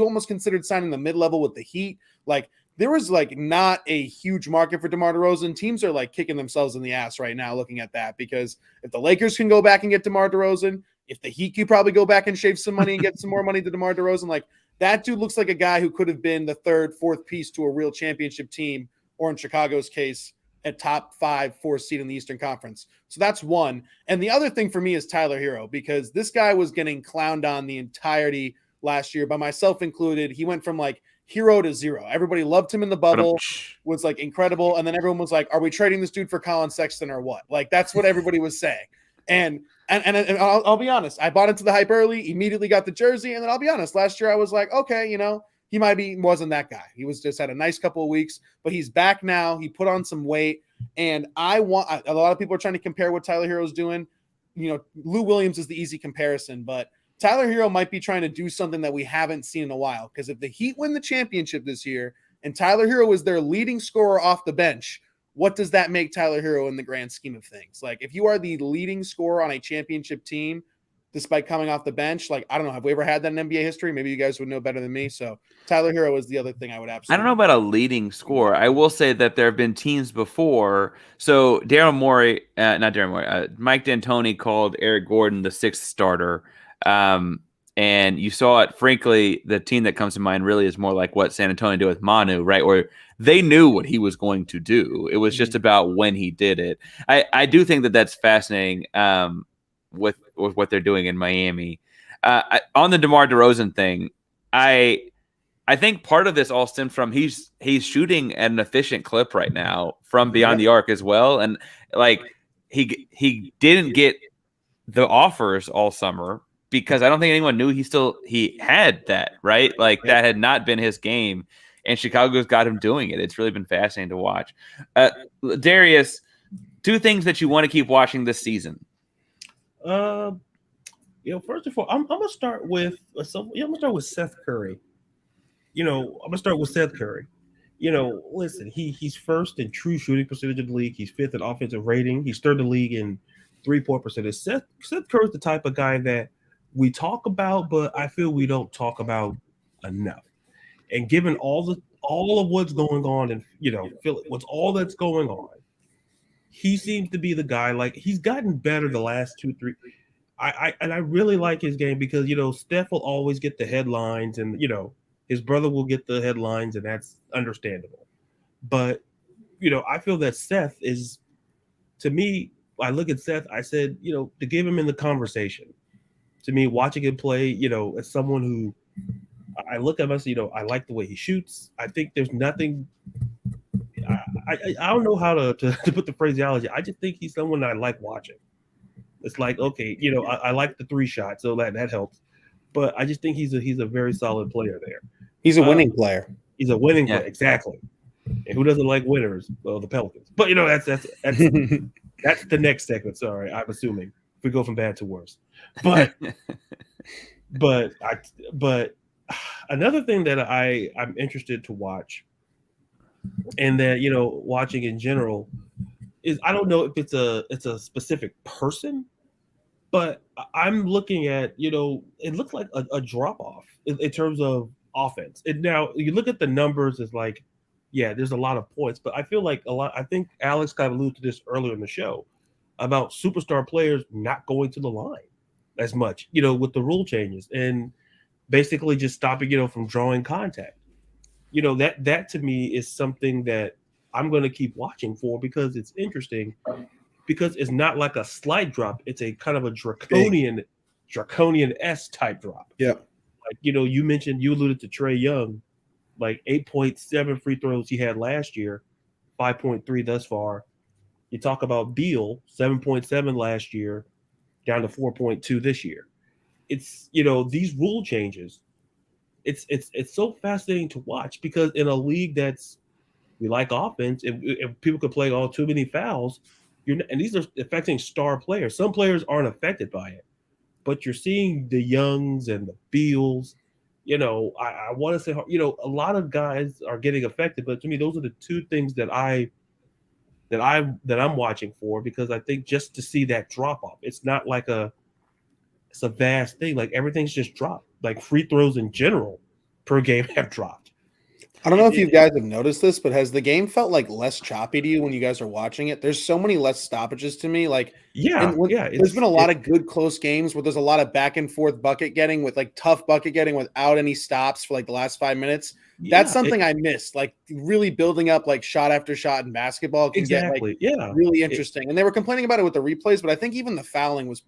almost considered signing the mid-level with the Heat. Like there was like not a huge market for DeMar DeRozan. Teams are like kicking themselves in the ass right now looking at that because if the Lakers can go back and get DeMar DeRozan, if the Heat could probably go back and shave some money and get some more money to DeMar DeRozan, like that dude looks like a guy who could have been the third, fourth piece to a real championship team, or in Chicago's case, a top 5, 4 seed in the Eastern Conference. So that's one. And the other thing for me is Tyler Hero, because this guy was getting clowned on the entirety last year, by myself included. He went from like hero to zero. Everybody loved him in the bubble, was like incredible. And then everyone was like, are we trading this dude for Colin Sexton or what? Like, that's what everybody was saying. And I'll be honest, I bought into the hype early, immediately got the jersey. And then I'll be honest, last year I was like, okay, he wasn't that guy. He was just had a nice couple of weeks, but he's back now. He put on some weight. And a lot of people are trying to compare what Tyler Hero's doing. Lou Williams is the easy comparison, but Tyler Hero might be trying to do something that we haven't seen in a while. Because if the Heat win the championship this year and Tyler Hero is their leading scorer off the bench, what does that make Tyler Hero in the grand scheme of things? Like, if you are the leading scorer on a championship team, despite coming off the bench, like, I don't know, have we ever had that in NBA history? Maybe you guys would know better than me. So Tyler Hero is the other thing I would absolutely. I don't know about a leading scorer. I will say that there have been teams before. So Mike D'Antoni called Eric Gordon the 6th starter. And you saw it, frankly, the team that comes to mind really is more like what San Antonio did with Manu, right? Where they knew what he was going to do. It was just about when he did it. I do think that that's fascinating with what they're doing in Miami. On the DeMar DeRozan thing, I think part of this all stems from he's shooting at an efficient clip right now from beyond the arc as well. And like he didn't get the offers all summer, because I don't think anyone knew he had that, right? Like that had not been his game, and Chicago's got him doing it. It's really been fascinating to watch. Darius, two things that you want to keep watching this season. First of all, I'm gonna start with Seth Curry. I'm gonna start with Seth Curry. Listen, he's first in true shooting percentage of the league. He's 5th in offensive rating. He's 3rd in the league in 3-point percentage. Seth Curry's the type of guy that we talk about, but I feel we don't talk about enough. And given all of what's going on, and what's all that's going on, he seems to be the guy. Like, he's gotten better the last 2-3. I really like his game because Steph will always get the headlines, and his brother will get the headlines, and that's understandable. But I feel that Seth is, to me, I look at Seth, I said, to give him in the conversation. To me, watching him play, as someone who I look at myself, I like the way he shoots. I think there's nothing. I don't know how to put the phraseology. I just think he's someone that I like watching. It's like, okay, I like the 3 shot, so that helps. But I just think he's a very solid player there. He's a winning player. He's a winning player, exactly. And who doesn't like winners? Well, the Pelicans. But that's that's the next segment. Sorry, I'm assuming if we go from bad to worse. But another thing that I'm interested to watch, and that watching in general, is I don't know if it's a specific person, but I'm looking at it looks like a drop off in terms of offense. And now you look at the numbers, it's like, yeah, there's a lot of points, but I feel like I think Alex kind of alluded to this earlier in the show. about superstar players not going to the line as much, with the rule changes and basically just stopping, from drawing contact. That to me is something that I'm going to keep watching for because it's interesting, because it's not like a slight drop. It's a kind of a draconian-esque type drop. Yeah. Like, you alluded to Trae Young, like 8.7 free throws he had last year, 5.3 thus far. You talk about Beal, 7.7 last year, down to 4.2 this year. It's, these rule changes, it's so fascinating to watch because in a league we like offense, if people could play all too many fouls, and these are affecting star players. Some players aren't affected by it, but you're seeing the Youngs and the Beals. I want to say, a lot of guys are getting affected, but to me, those are the two things that I'm watching for, because I think just to see that drop off, it's not like it's a vast thing. Like everything's just dropped. Like free throws in general per game have dropped. I don't know if you guys have noticed this, but has the game felt like less choppy to you when you guys are watching it? There's so many less stoppages to me. Like, there's been a lot of good close games where there's a lot of back and forth bucket getting with like tough bucket getting without any stops for like the last 5 minutes. That's something I missed. Like really building up like shot after shot in basketball can get like really interesting. And they were complaining about it with the replays, but I think even the fouling was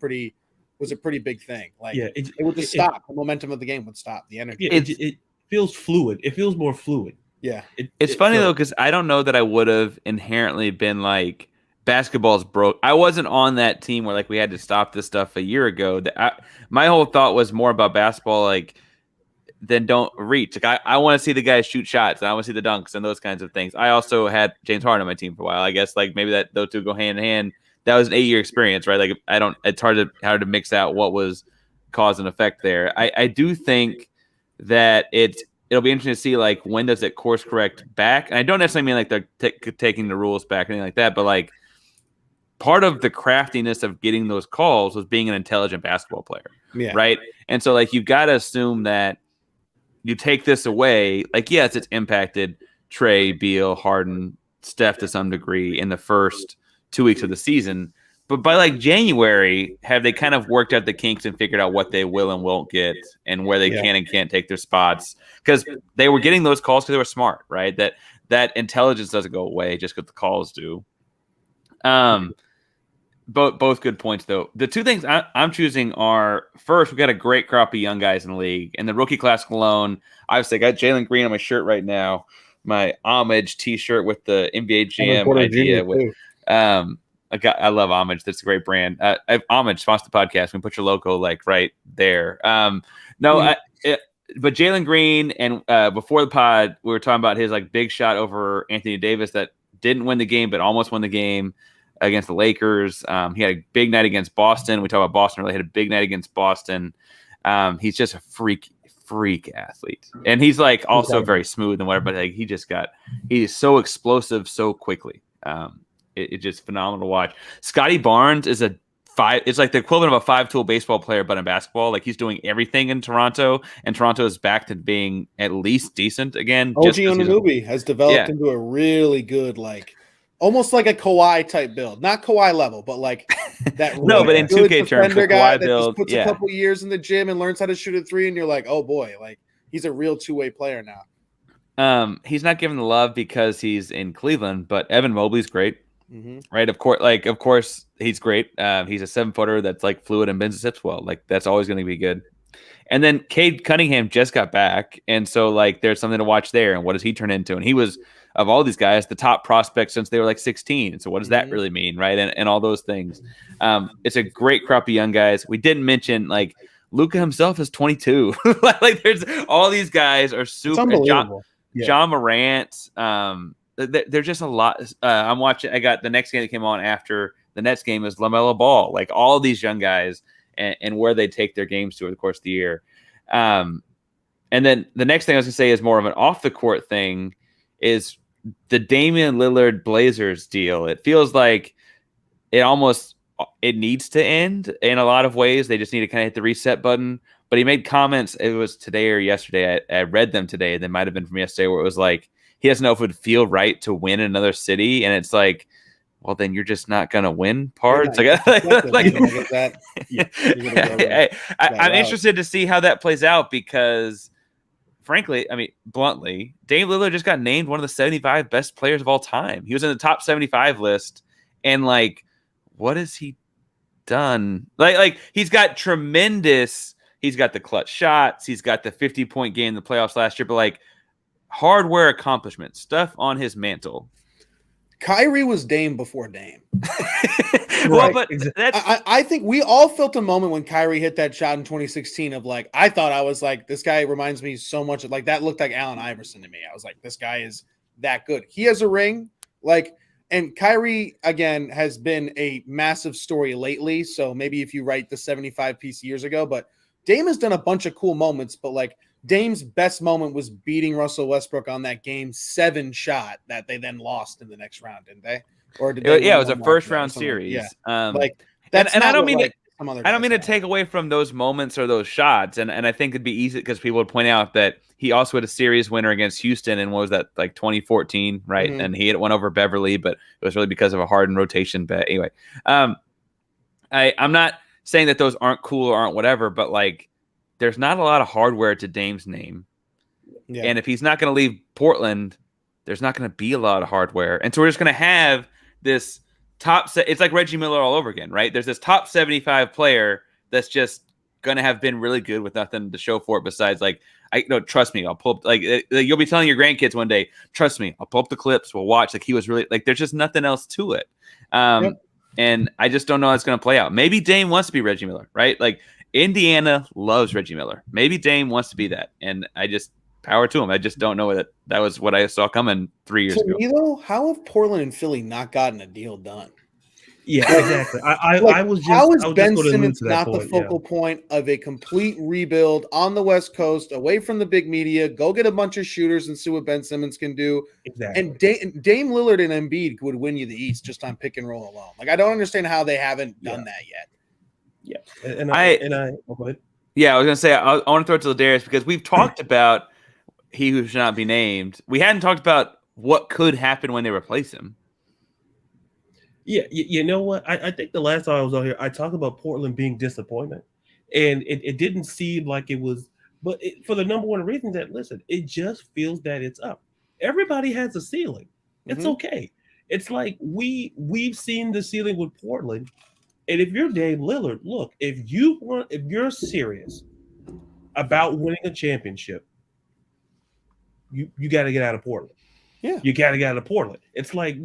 a pretty big thing. Like it would just stop. The momentum of the game would stop. The energy. It feels fluid. It feels more fluid. Yeah. It's funny though, because I don't know that I would have inherently been like basketball's broke. I wasn't on that team where like we had to stop this stuff a year ago. My whole thought was more about basketball, like then don't reach. Like I want to see the guys shoot shots, and I want to see the dunks and those kinds of things. I also had James Harden on my team for a while. I guess like maybe that those two go hand in hand. That was an 8-year experience, right? Like it's hard to mix out what was cause and effect there. I do think that it'll be interesting to see like when does it course correct back. And I don't necessarily mean like they're taking the rules back or anything like that, but like part of the craftiness of getting those calls was being an intelligent basketball player, right? And so like you've got to assume that you take this away. Like yes, it's impacted Trae, Beal, Harden, Steph to some degree in the first 2 weeks of the season. But by like January, have they kind of worked out the kinks and figured out what they will and won't get and where they can and can't take their spots? Because they were getting those calls because they were smart, right? That intelligence doesn't go away just because the calls do. Both good points, though. The two things I'm choosing are, first, we got a great crop of young guys in the league. And the rookie class alone, obviously, I got Jalen Green on my shirt right now, my homage T-shirt with the NBA Jam idea. I love Homage. That's a great brand. Homage sponsors the podcast. We put your logo like right there. But Jalen Green and before the pod, we were talking about his like big shot over Anthony Davis that didn't win the game, but almost won the game against the Lakers. He had a big night against Boston. We talked about Boston earlier. He had a big night against Boston. He's just a freak athlete, and he's like also very smooth and whatever. But like he's so explosive so quickly. It's just phenomenal to watch. Scotty Barnes is it's like the equivalent of a 5-tool baseball player, but in basketball. Like he's doing everything in Toronto, and Toronto is back to being at least decent again. OG Anunoby has developed into a really good, like almost like a Kawhi type build. Not Kawhi level, but like that. No, but in 2K terms, the guy Kawhi build, puts a couple years in the gym and learns how to shoot a three, and you're like, oh boy, like he's a real two-way player now. He's not given the love because he's in Cleveland, but Evan Mobley's great. Mm-hmm. Right, of course, he's great. He's a 7-footer that's like fluid and bends his hips well. Like that's always going to be good. And then Cade Cunningham just got back, and so like there's something to watch there. And what does he turn into? And he was, of all these guys, the top prospect since they were like 16. So what does that really mean, right? And all those things. It's a great crop of young guys. We didn't mention like Luka himself is 22. Like there's all these guys are super. It's unbelievable. John Morant. There's just a lot. I'm watching. I got the next game that came on after the Nets game is LaMelo Ball. Like all these young guys and where they take their games to over the course of the year. And then the next thing I was going to say is more of an off the court thing is the Damian Lillard Blazers deal. It feels like it needs to end in a lot of ways. They just need to kind of hit the reset button. But he made comments. It was today or yesterday. I read them today. They might have been from yesterday where it was like, he doesn't know if it would feel right to win in another city. And it's like, well, then you're just not going to win You're parts. not- I get that. I'm interested to see how that plays out because, frankly, I mean, bluntly, Dame Lillard just got named one of the 75 best players of all time. He was in the top 75 list, and like, what has he done? Like he's got tremendous. He's got the clutch shots. He's got the 50-point game in the playoffs last year, but like hardware accomplishments, stuff on his mantle. Kyrie was Dame before Dame. Well, but I think we all felt a moment when Kyrie hit that shot in 2016 of like, I thought I was like, this guy reminds me so much of like that looked like Allen Iverson to me. I was like, this guy is that good. He has a ring. Like, and Kyrie again has been a massive story lately. So maybe if you write the 75 piece years ago, but Dame has done a bunch of cool moments, but like Dame's best moment was beating Russell Westbrook on that Game 7 shot that they then lost in the next round, didn't they? Or did they? Yeah, it was a first round series. Yeah, like that's. And I don't mean like I don't mean to take away from those moments or those shots, and I think it'd be easy because people would point out that he also had a series winner against Houston, and what was that, like 2014, right? Mm-hmm. And he had one over Beverly, but it was really because of a Harden rotation bet. Anyway, I'm not saying that those aren't cool or aren't whatever, but like there's not a lot of hardware to Dame's name. Yeah. And if he's not going to leave Portland, there's not going to be a lot of hardware. And so we're just going to have this it's like Reggie Miller all over again, right? There's this top 75 player that's just going to have been really good with nothing to show for it besides like, trust me, I'll pull up, like you'll be telling your grandkids one day, trust me, I'll pull up the clips, we'll watch, like he was really, like there's just nothing else to it. And I just don't know how it's going to play out. Maybe Dame wants to be Reggie Miller, right? Like Indiana loves Reggie Miller. Maybe Dame wants to be that. And I just power to him. I just don't know that was what I saw coming 3 years ago. Me, though, how have Portland and Philly not gotten a deal done? Yeah, exactly. How is Ben Simmons not the focal point of a complete rebuild on the West Coast, away from the big media? Go get a bunch of shooters and see what Ben Simmons can do. Exactly. And Dame Lillard and Embiid would win you the East just on pick and roll alone. Like I don't understand how they haven't done that yet. Yeah, and I go ahead. Yeah, I was gonna say I want to throw it to LaDarius because we've talked about he who should not be named. We hadn't talked about what could happen when they replace him. Yeah, you know what? I think the last time I was on here, I talked about Portland being disappointment, and it didn't seem like it was. But for the number one reason that, listen, it just feels that it's up. Everybody has a ceiling. It's okay. It's like we've seen the ceiling with Portland, and if you're Dame Lillard, look, if you're serious about winning a championship, you got to get out of Portland. Yeah, you got to get out of Portland. It's like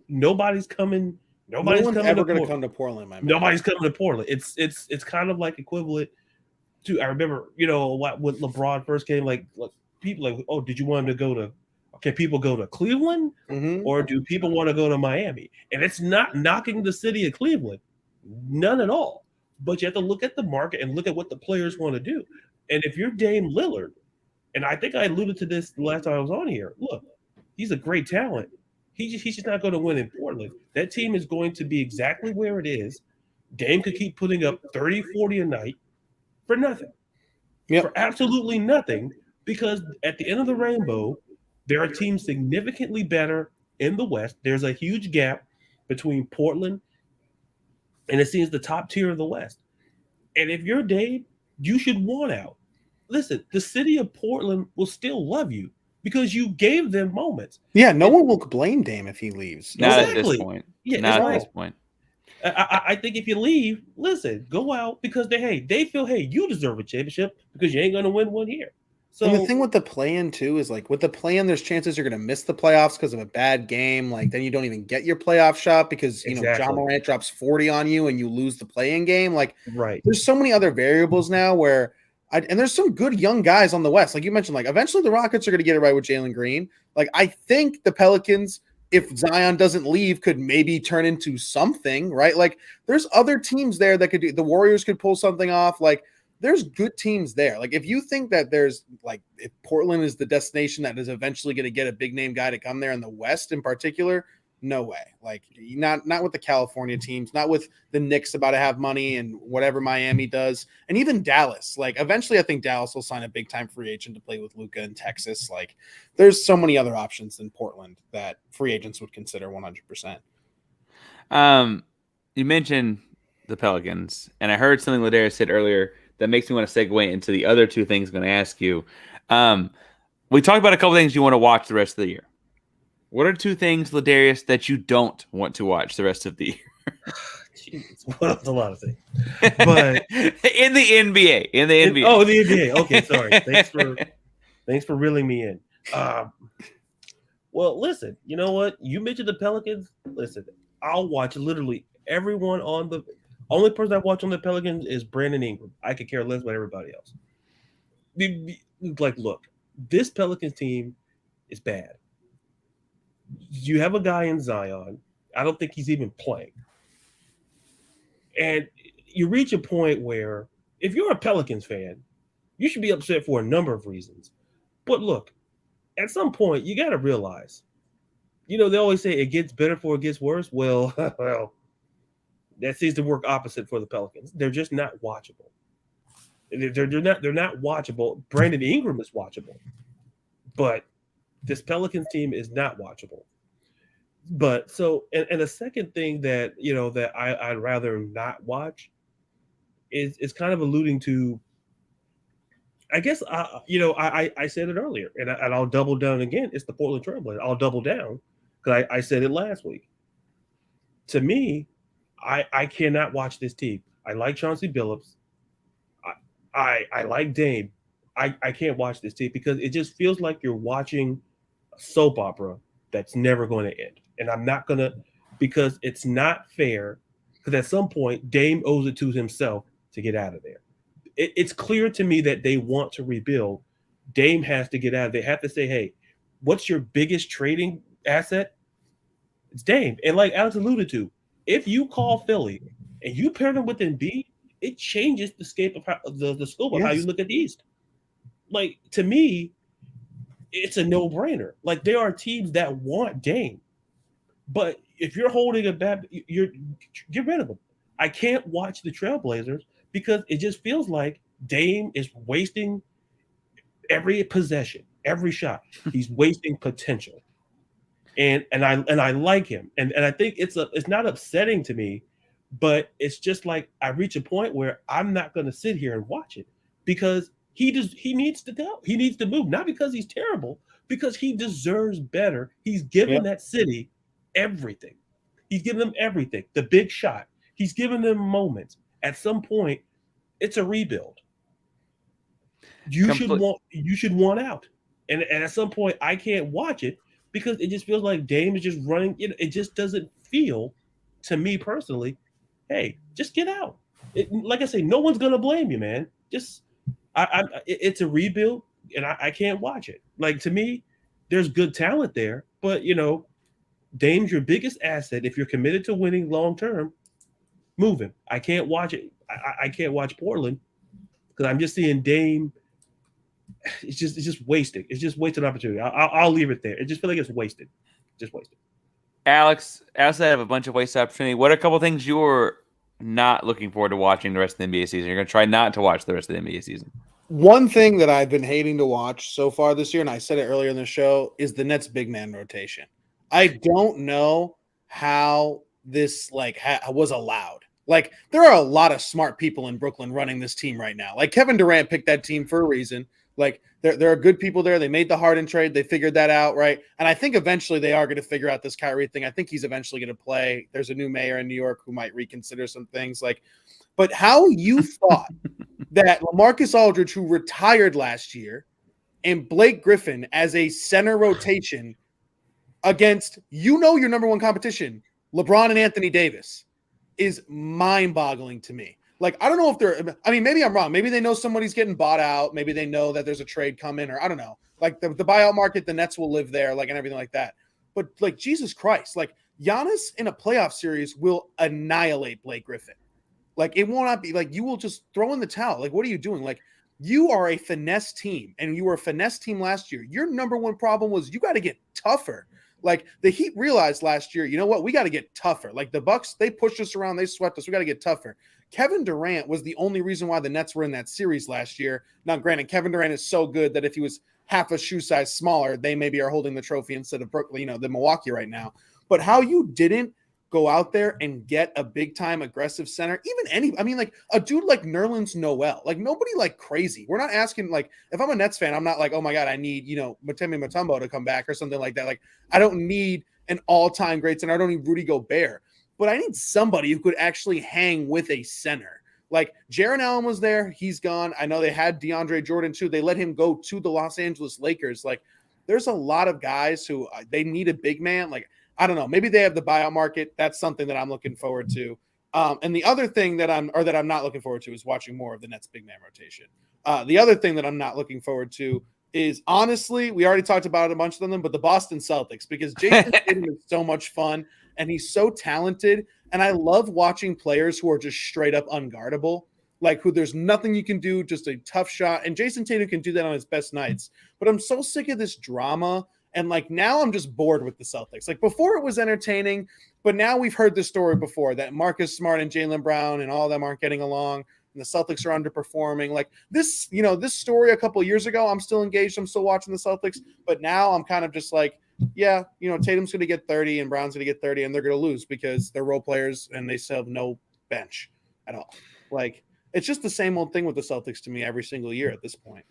nobody's coming. Nobody's ever going to come to Portland. My man. Nobody's coming to Portland. It's kind of like equivalent to, I remember, when LeBron first came, like people like, oh, did you want to go to? Can people go to Cleveland, or do people want to go to Miami? And it's not knocking the city of Cleveland, none at all. But you have to look at the market and look at what the players want to do. And if you're Dame Lillard, and I think I alluded to this the last time I was on here, look. He's a great talent. He's just not going to win in Portland. That team is going to be exactly where it is. Dame could keep putting up 30, 40 a night for nothing. For absolutely nothing, because at the end of the rainbow, there are teams significantly better in the West. There's a huge gap between Portland and it seems the top tier of the West. And if you're Dame, you should want out. Listen, the city of Portland will still love you. Because you gave them moments. Yeah, no one will blame Dame if he leaves. Not at this point. Yeah, not at this point. I think if you leave, listen, go out because they feel, hey, you deserve a championship because you ain't going to win one here. So and the thing with the play-in too is like with the play-in, there's chances you're going to miss the playoffs because of a bad game. Like then you don't even get your playoff shot because John Morant drops 40 on you and you lose the play-in game. Like there's so many other variables now where. And there's some good young guys on the West. Like you mentioned, like eventually the Rockets are going to get it right with Jalen Green. Like I think the Pelicans, if Zion doesn't leave, could maybe turn into something, right? Like there's other teams there that could do. The Warriors could pull something off. Like there's good teams there. Like if you think that there's like if Portland is the destination that is eventually going to get a big name guy to come there in the West in particular, no way. Like not with the California teams, not with the Knicks about to have money and whatever Miami does. And even Dallas, like eventually I think Dallas will sign a big time free agent to play with Luka in Texas. Like there's so many other options than Portland that free agents would consider 100%. You mentioned the Pelicans, and I heard something LaDarius said earlier that makes me want to segue into the other two things I'm going to ask you. We talked about a couple things you want to watch the rest of the year. What are two things, LaDarius, that you don't want to watch the rest of the year? Jeez, well, that's a lot of things. But in the NBA, the NBA. Okay, sorry. Thanks for reeling me in. Well, listen. You know what? You mentioned the Pelicans. Listen, I'll watch literally everyone on the. Only person I watch on the Pelicans is Brandon Ingram. I could care less about everybody else. Like, look, this Pelicans team is bad. You have a guy in Zion. I don't think he's even playing. And you reach a point where if you're a Pelicans fan, you should be upset for a number of reasons. But look, at some point, you got to realize, they always say it gets better before it gets worse. Well, that seems to work opposite for the Pelicans. They're just not watchable. They're not watchable. Brandon Ingram is watchable, but this Pelicans team is not watchable. But so, and the second thing that that I'd rather not watch is kind of alluding to. I guess I said it earlier, and I'll double down again. It's the Portland Trailblazers. I'll double down because I said it last week. To me, I cannot watch this team. I like Chauncey Billups. I like Dame. I can't watch this team because it just feels like you're watching a soap opera that's never going to end. And I'm not going to, because it's not fair, because at some point, Dame owes it to himself to get out of there. It's clear to me that they want to rebuild. Dame has to get out. They have to say, hey, what's your biggest trading asset? It's Dame. And like Alex alluded to, if you call Philly and you pair them with Embiid, it changes the scope of how you look at the East. Like, to me, it's a no-brainer. Like, there are teams that want Dame. But if you're holding a bad, get rid of them. I can't watch the Trailblazers because it just feels like Dame is wasting every possession, every shot. He's wasting potential, and I like him, and I think it's not upsetting to me, but it's just like I reach a point where I'm not going to sit here and watch it because he needs to move, not because he's terrible, because he deserves better. He's given that city everything. He's given them everything. The big shot. He's given them moments. At some point, it's a rebuild. You should want out. And at some point, I can't watch it because it just feels like Dame is just running. It just doesn't feel, to me personally, hey, just get out. Like I say, no one's gonna blame you, man. It's a rebuild, and I can't watch it. Like, to me, there's good talent there, but Dame's your biggest asset. If you're committed to winning long term, move him. I can't watch it. I can't watch Portland because I'm just seeing Dame. It's just wasted. It's just wasted opportunity. I'll leave it there. It just feels like it's wasted. Just wasted. Alex, outside of a bunch of wasted opportunity, what are a couple things you're not looking forward to watching the rest of the NBA season? You're going to try not to watch the rest of the NBA season. One thing that I've been hating to watch so far this year, and I said it earlier in the show, is the Nets big man rotation. I don't know how this was allowed. Like, there are a lot of smart people in Brooklyn running this team right now. Like, Kevin Durant picked that team for a reason. Like, there are good people there. They made the Harden trade. They figured that out, right? And I think eventually they are going to figure out this Kyrie thing. I think he's eventually going to play. There's a new mayor in New York who might reconsider some things. But how you thought that LaMarcus Aldridge, who retired last year, and Blake Griffin as a center rotation against your number one competition, LeBron and Anthony Davis, is mind-boggling to me. Like, I don't know if maybe I'm wrong. Maybe they know somebody's getting bought out. Maybe they know that there's a trade coming, or I don't know. Like, the buyout market, the Nets will live there, and everything like that. But, Jesus Christ, Giannis in a playoff series will annihilate Blake Griffin. It will not be, you will just throw in the towel. What are you doing? You are a finesse team, and you were a finesse team last year. Your number one problem was you got to get tougher. The Heat realized last year, you know what? We got to get tougher. The Bucks, they pushed us around. They swept us. We got to get tougher. Kevin Durant was the only reason why the Nets were in that series last year. Now, granted, Kevin Durant is so good that if he was half a shoe size smaller, they maybe are holding the trophy instead of Brooklyn, the Milwaukee right now. But how you didn't go out there and get a big time aggressive center, like a dude like Nerlens Noel, like nobody like crazy. We're not asking, like, if I'm a Nets fan, I'm not like, oh my God, I need, Matemi Mutombo to come back or something like that. Like, I don't need an all-time great center. I don't need Rudy Gobert, but I need somebody who could actually hang with a center. Like Jaren Allen was there. He's gone. I know they had DeAndre Jordan too. They let him go to the Los Angeles Lakers. Like, there's a lot of guys who they need a big man. Like, I don't know. Maybe they have the buyout market. That's something that I'm looking forward to. And the other thing that I'm not looking forward to is watching more of the Nets big man rotation. The other thing that I'm not looking forward to is, honestly, we already talked about a bunch of them, but the Boston Celtics, because Jason Tatum is so much fun and he's so talented. And I love watching players who are just straight up unguardable, like who there's nothing you can do, just a tough shot. And Jason Tatum can do that on his best nights. But I'm so sick of this drama. And like now I'm just bored with the Celtics. Like before it was entertaining, but now we've heard this story before that Marcus Smart and Jaylen Brown and all of them aren't getting along. And the Celtics are underperforming. Like this, this story a couple of years ago, I'm still engaged. I'm still watching the Celtics. But now I'm kind of just like, yeah, Tatum's going to get 30 and Brown's going to get 30 and they're going to lose because they're role players and they still have no bench at all. Like, it's just the same old thing with the Celtics to me every single year at this point.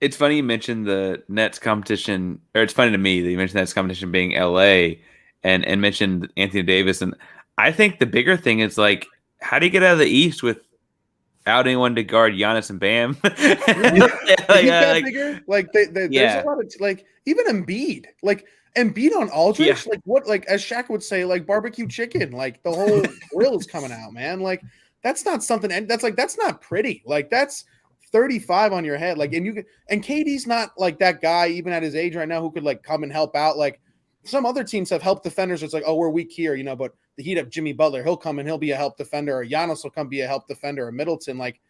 It's funny you mentioned the Nets competition, or it's funny to me that you mentioned the Nets competition being LA and mentioned Anthony Davis. And I think the bigger thing is, like, how do you get out of the East without anyone to guard Giannis and Bam? Bigger? Like, there's a lot of, like, even Embiid. Like, Embiid on Aldridge, like, what, like, as Shaq would say, like, barbecue chicken. Like, the whole grill is coming out, man. Like, that's not something, and that's not pretty. Like, that's 35 on your head. Like, and KD's not like that guy, even at his age right now, who could like come and help out. Like some other teams have help defenders. It's like, oh, we're weak here, but the Heat have Jimmy Butler. He'll come and he'll be a help defender, or Giannis will come be a help defender, or Middleton. Like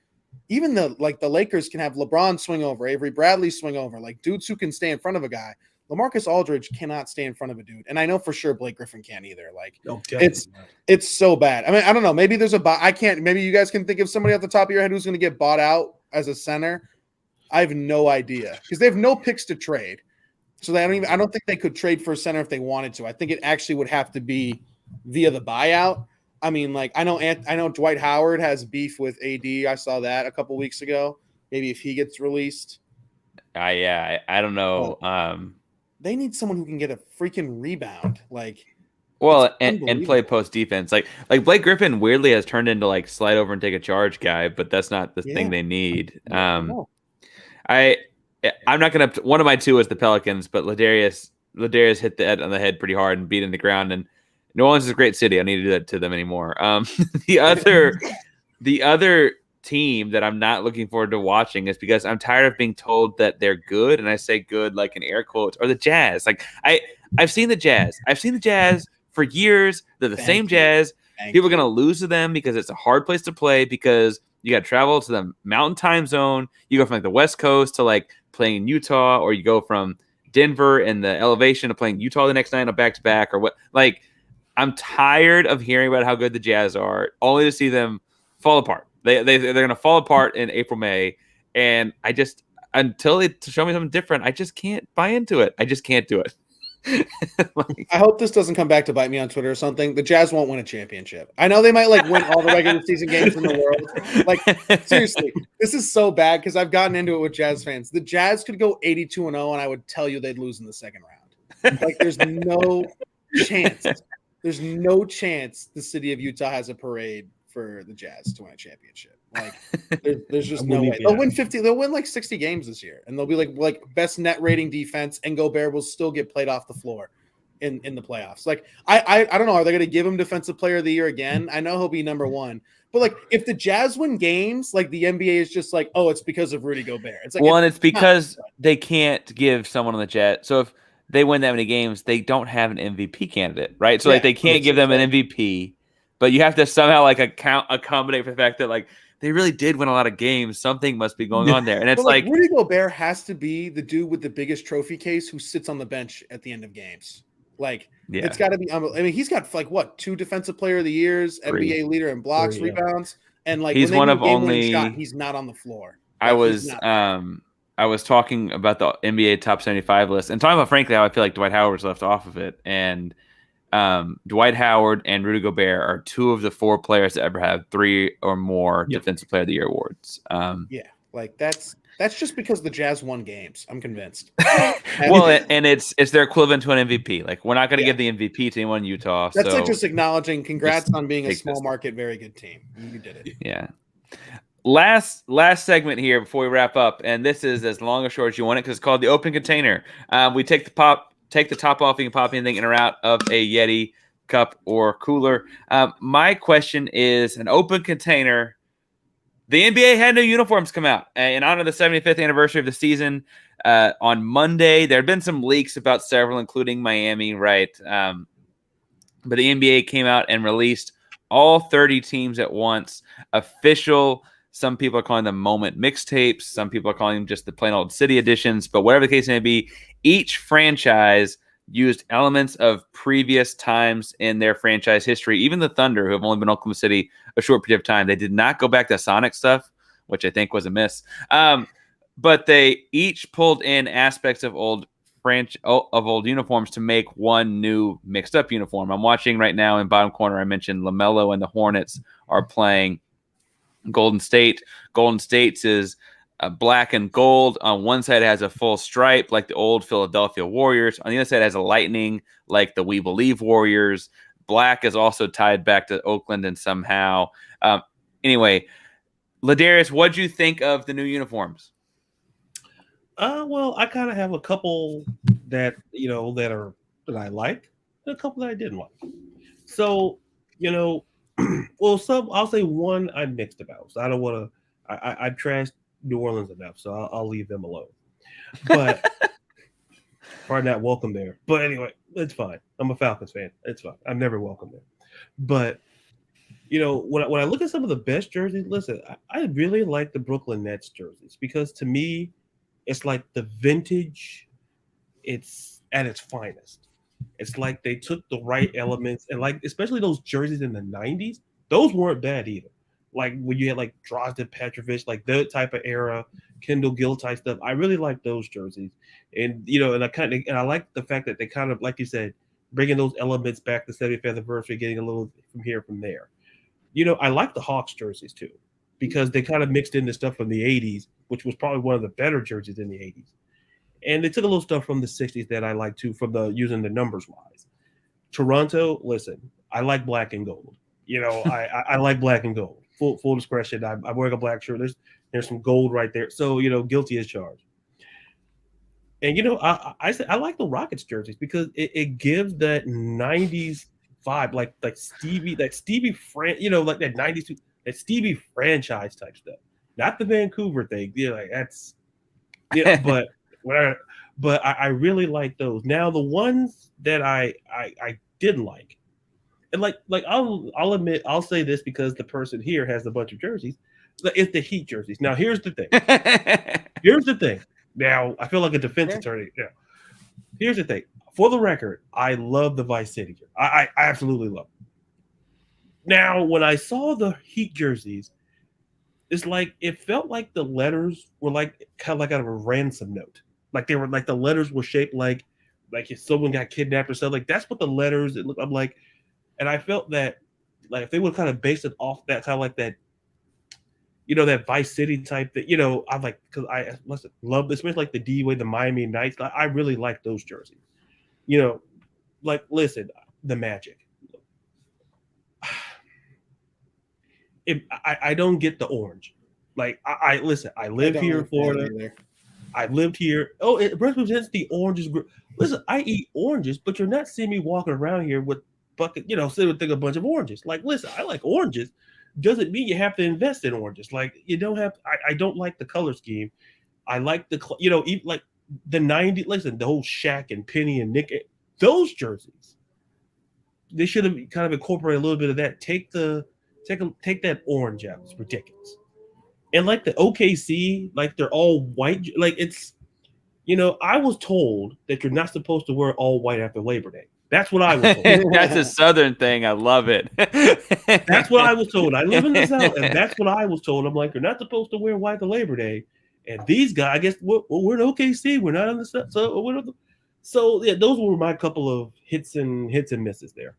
even the Lakers can have LeBron swing over, Avery Bradley swing over, like dudes who can stay in front of a guy. LaMarcus Aldridge cannot stay in front of a dude. And I know for sure Blake Griffin can't either. Like it's so bad. I mean, I don't know. Maybe there's maybe you guys can think of somebody off the top of your head who's going to get bought out as a center. I have no idea because they have no picks to trade. So I don't think they could trade for a center if they wanted to. I think it actually would have to be via the buyout. I mean, like I know Dwight Howard has beef with AD. I saw that a couple weeks ago. Maybe if he gets released. I don't know. They need someone who can get a freaking rebound. Like, well, and play post defense. Like Blake Griffin weirdly has turned into like slide over and take a charge guy, but that's not the thing they need. No. I'm not gonna. One of my two was the Pelicans, but LaDarius hit the on the head pretty hard and beat in the ground. And New Orleans is a great city. I don't need to do that to them anymore. The other team that I'm not looking forward to watching is because I'm tired of being told that they're good, and I say good like in air quotes, or the Jazz. Like I've seen the Jazz. I've seen the Jazz for years. They're the same Jazz. People are going to lose to them because it's a hard place to play because you got to travel to the mountain time zone. You go from like the West Coast to like playing in Utah, or you go from Denver and the elevation to playing Utah the next night on back-to-back or what. Like, I'm tired of hearing about how good the Jazz are, only to see them fall apart. They're going to fall apart in April, May. And I just, until they show me something different, I just can't buy into it. I just can't do it. I hope this doesn't come back to bite me on Twitter or something. The Jazz won't win a championship. I know they might like win all the regular season games in the world. Like seriously, this is so bad because I've gotten into it with Jazz fans. The Jazz could go 82-0, and I would tell you they'd lose in the second round. Like there's no chance. There's no chance the city of Utah has a parade for the Jazz to win a championship. Like there's just no way. They'll win 50. They'll win like 60 games this year, and they'll be like best net rating defense, and Gobert will still get played off the floor in the playoffs. Like I don't know. Are they going to give him Defensive Player of the Year again? I know he'll be number one, but like if the Jazz win games, like the NBA is just like, oh, it's because of Rudy Gobert. It's like, well, and it's because they can't give someone on the Jazz. So if they win that many games, they don't have an MVP candidate, right? So like they can't give them an MVP, but you have to somehow like accommodate for the fact that like they really did win a lot of games. Something must be going on there. And it's like Rudy Gobert has to be the dude with the biggest trophy case who sits on the bench at the end of games. Like it's got to be. I mean, he's got like what 2 Defensive Player of the Years, NBA leader in blocks, rebounds, and like he's one of only. He's not on the floor. Like, I was talking about the NBA top 75 list and talking about frankly how I feel like Dwight Howard's left off of it, and Dwight Howard and Rudy Gobert are two of the 4 players to ever have 3 or more Defensive Player of the Year awards. Like that's just because the Jazz won games. I'm convinced. Well, and it's their equivalent to an MVP. Like, we're not going to give the MVP to anyone in Utah. That's so like just acknowledging congrats on being a small market, very good team. You did it. Yeah. Last segment here before we wrap up, and this is as long or short as you want it because it's called the open container. We take the top off. You can pop anything in or out of a Yeti cup or cooler. My question is an open container. The NBA had new uniforms come out in honor of the 75th anniversary of the season. On Monday, there had been some leaks about several, including Miami, right? But the NBA came out and released all 30 teams at once. Official. Some people are calling them moment mixtapes. Some people are calling them just the plain old city editions. But whatever the case may be, each franchise used elements of previous times in their franchise history. Even the Thunder, who have only been in Oklahoma City a short period of time, they did not go back to Sonic stuff, which I think was a miss. But they each pulled in aspects of old uniforms to make one new mixed up uniform. I'm watching right now in bottom corner. I mentioned LaMelo and the Hornets are playing Golden State. Golden State's is black and gold. On one side, it has a full stripe like the old Philadelphia Warriors. On the other side, it has a lightning like the We Believe Warriors. Black is also tied back to Oakland and somehow. Anyway, LaDarius, what'd you think of the new uniforms? Well, I kind of have a couple that I like, and a couple that I didn't like. So, well, I'll say one I'm mixed about. So I don't want to. I've trashed New Orleans enough, so I'll leave them alone. But probably not welcome there. But anyway, it's fine. I'm a Falcons fan. It's fine. I'm never welcome there. But when I look at some of the best jerseys, listen, I really like the Brooklyn Nets jerseys because to me, it's like the vintage. It's at its finest. It's like they took the right elements and like, especially those jerseys in the 90s, those weren't bad either. Like when you had like Drazen Petrovic, like that type of era, Kendall Gill type stuff. I really like those jerseys. And, and I like the fact that they kind of, like you said, bringing those elements back to 75th anniversary, getting a little from here, from there. I like the Hawks jerseys too, because they kind of mixed in the stuff from the 80s, which was probably one of the better jerseys in the 80s. And they took a little stuff from the 60s that I like too, from the using the numbers wise. Toronto, listen, I like black and gold. I like black and gold. Full discretion. I'm wearing a black shirt. There's some gold right there. So guilty as charged. And I like the Rockets jerseys because it gives that 90s vibe, like Stevie, like that 90s, that Stevie franchise type stuff. Not the Vancouver thing. But I really like those. Now the ones that I didn't like, and like I'll admit, I'll say this because the person here has a bunch of jerseys. It's the Heat jerseys. Now here's the thing. Now I feel like a defense attorney. Yeah. Here's the thing. For the record, I love the Vice City jersey. I absolutely love it. Now when I saw the Heat jerseys, it's like it felt like the letters were like kind of like out of a ransom note. Like they were like the letters were shaped like if someone got kidnapped or something. Like that's what the letters it looked. I'm like, and I felt that like if they would kind of base it off that kind of like that, that Vice City type that I'm like because I love especially like the D-Way, the Miami Knights. I really like those jerseys. Like listen, the Magic. I don't get the orange. Like I listen. I live here in Florida. I lived here. Oh, it represents the oranges. Listen, I eat oranges, but you're not seeing me walking around here with bucket. Sitting with a bunch of oranges. Like, listen, I like oranges. Doesn't mean you have to invest in oranges. Like, you don't have. I don't like the color scheme. I like the even like the 90s. Listen, the whole Shaq and Penny and Nick. Those jerseys. They should have kind of incorporated a little bit of that. Take that orange out. It's ridiculous. And like the OKC, like they're all white. Like it's, I was told that you're not supposed to wear all white after Labor Day. That's what I was told. That's a Southern thing. I love it. That's what I was told. I live in the South, and that's what I was told. I'm like, you're not supposed to wear white to Labor Day. And these guys, I guess, we're in OKC. We're not in the South. So yeah, those were my couple of hits and misses there.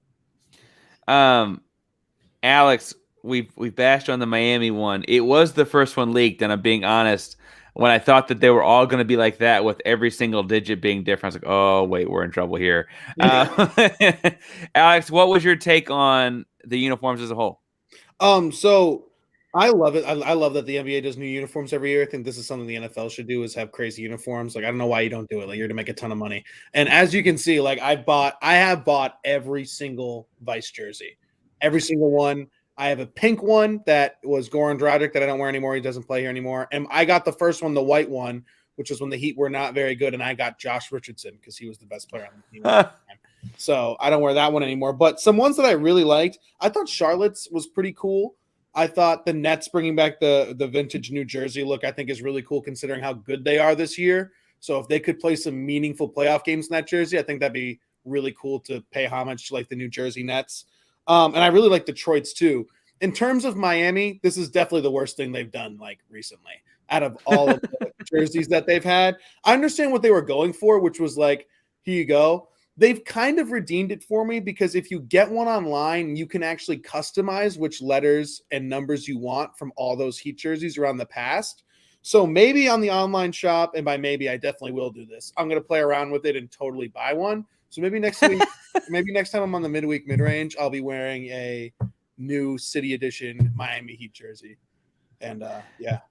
Alex, we bashed on the Miami one. It was the first one leaked, and I'm being honest. When I thought that they were all going to be like that with every single digit being different, I was like, "Oh wait, we're in trouble here." Alex, what was your take on the uniforms as a whole? So I love it. I love that the NBA does new uniforms every year. I think this is something the NFL should do, is have crazy uniforms. Like, I don't know why you don't do it. Like, you're to make a ton of money. And as you can see, like, I have bought every single Vice jersey, every single one. I have a pink one that was Goran Dragic that I don't wear anymore. He doesn't play here anymore. And I got the first one, the white one, which was when the Heat were not very good. And I got Josh Richardson because he was the best player on the team at the time. So I don't wear that one anymore. But some ones that I really liked, I thought Charlotte's was pretty cool. I thought the Nets bringing back the vintage New Jersey look, I think, is really cool considering how good they are this year. So if they could play some meaningful playoff games in that jersey, I think that'd be really cool to pay homage to like the New Jersey Nets. And I really like Detroit's too. In terms of Miami, this is definitely the worst thing they've done like recently out of all of the jerseys that they've had. I understand what they were going for, which was like, here you go. They've kind of redeemed it for me because if you get one online, you can actually customize which letters and numbers you want from all those Heat jerseys around the past. So maybe on the online shop, and by maybe I definitely will do this, I'm going to play around with it and totally buy one. So maybe next week, maybe next time I'm on the midweek mid-range, I'll be wearing a new City Edition Miami Heat jersey. And yeah.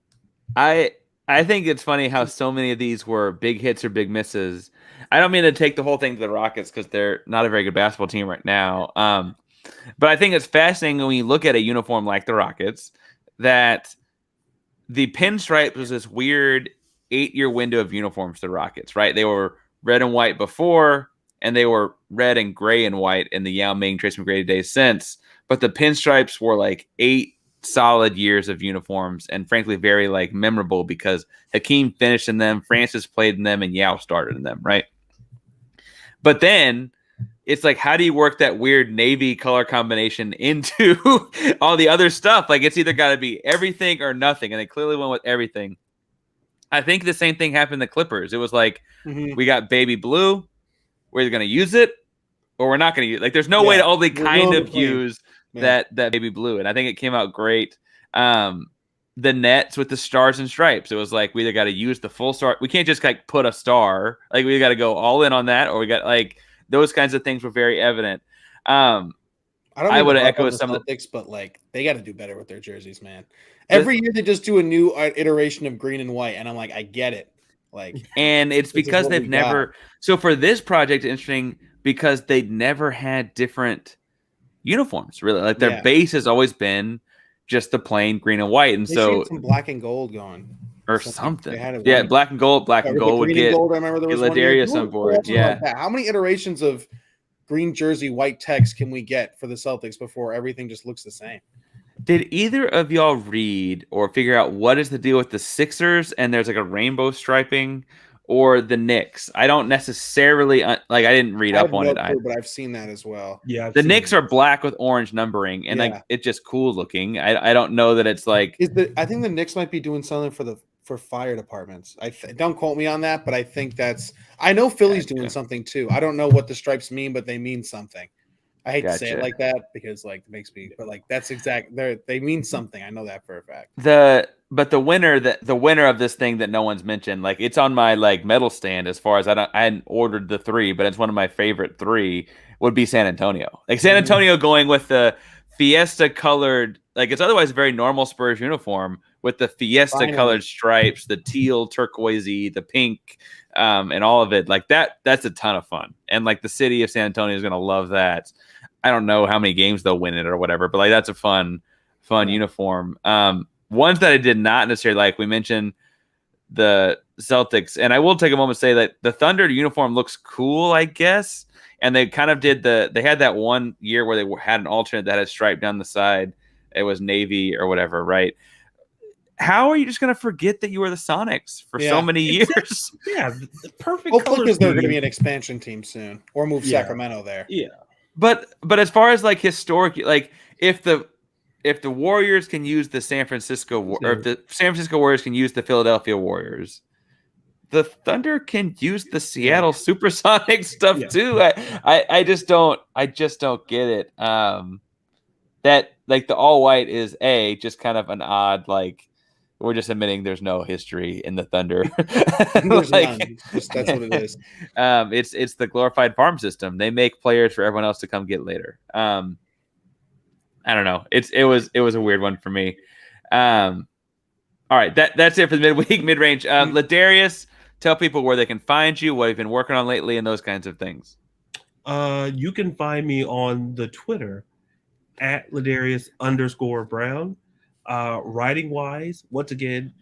I think it's funny how so many of these were big hits or big misses. I don't mean to take the whole thing to the Rockets because they're not a very good basketball team right now. But I think it's fascinating when you look at a uniform like the Rockets that the pinstripe was this weird 8-year window of uniforms for the Rockets, right? They were red and white before, and they were red and gray and white in the Yao Ming, Tracy McGrady days since. But the pinstripes were like 8 solid years of uniforms, and frankly very like memorable because Hakeem finished in them, Francis played in them, and Yao started in them, right? But then it's like, how do you work that weird navy color combination into all the other stuff? Like, it's either got to be everything or nothing, and they clearly went with everything. I think the same thing happened to the Clippers. It was like, we got baby blue, we're either going to use it or we're not going to use it. Like, there's no way to only kind of use that baby blue, and I think it came out great. The Nets with the stars and stripes, it was like, we either got to use the full star, we can't just like put a star, like we got to go all in on that, or we got like those kinds of things were very evident. I would echo some of the Celtics, but like they got to do better with their jerseys, man. Every year they just do a new iteration of green and white, and I'm like, I get it. Like, and it's because they've never. So for this project, interesting because they never had different uniforms, really. Like their base has always been just the plain green and white, and so some black and gold going or something. Yeah, black and gold would get gold. I remember there was LaDarius on board. Yeah, like how many iterations of green jersey, white text can we get for the Celtics before everything just looks the same? Did either of y'all read or figure out what is the deal with the Sixers and there's like a rainbow striping, or the Knicks? I don't necessarily I didn't read up on it, but I've seen that as well. Yeah, the Knicks are black with orange numbering, and like it's just cool looking. I don't know that it's like. I think the Knicks might be doing something for fire departments. Don't quote me on that, but I think I know Philly's doing something too. I don't know what the stripes mean, but they mean something. I hate to say it like that because like it makes me, but like that's they mean something. I know that for a fact. But the winner of this thing that no one's mentioned, like it's on my like medal stand as far as I hadn't ordered the 3, but it's one of my favorite 3 would be San Antonio. Like San Antonio going with the Fiesta colored, like it's otherwise a very normal Spurs uniform with the Fiesta colored stripes, the teal, turquoisey, the pink, and all of it. Like that's a ton of fun. And like the city of San Antonio is going to love that. I don't know how many games they'll win it or whatever, but like that's a fun uniform. Ones that I did not necessarily like, we mentioned the Celtics, and I will take a moment to say that the Thunder uniform looks cool, I guess. And they kind of did they had that one year where they had an alternate that had a stripe down the side. It was navy or whatever, right? How are you just going to forget that you were the Sonics for so many years? Yeah, the perfect. Hopefully, because they're going to be an expansion team soon, or move Sacramento there. Yeah, but as far as like historic, like if the Warriors can use the San Francisco or if the San Francisco Warriors can use the Philadelphia Warriors, the Thunder can use the Seattle Supersonic stuff Yeah. too. I just don't get it. That like the all white is just kind of an odd, like, we're just admitting there's no history in the Thunder. There's Like, none. That's what it is. It's the glorified farm system. They make players for everyone else to come get later. I don't know. It was a weird one for me. All right, that's it for the midweek mid-range. LaDarius, tell people where they can find you, what you've been working on lately, and those kinds of things. You can find me on the Twitter at LaDarius_Brown. Writing wise, once again,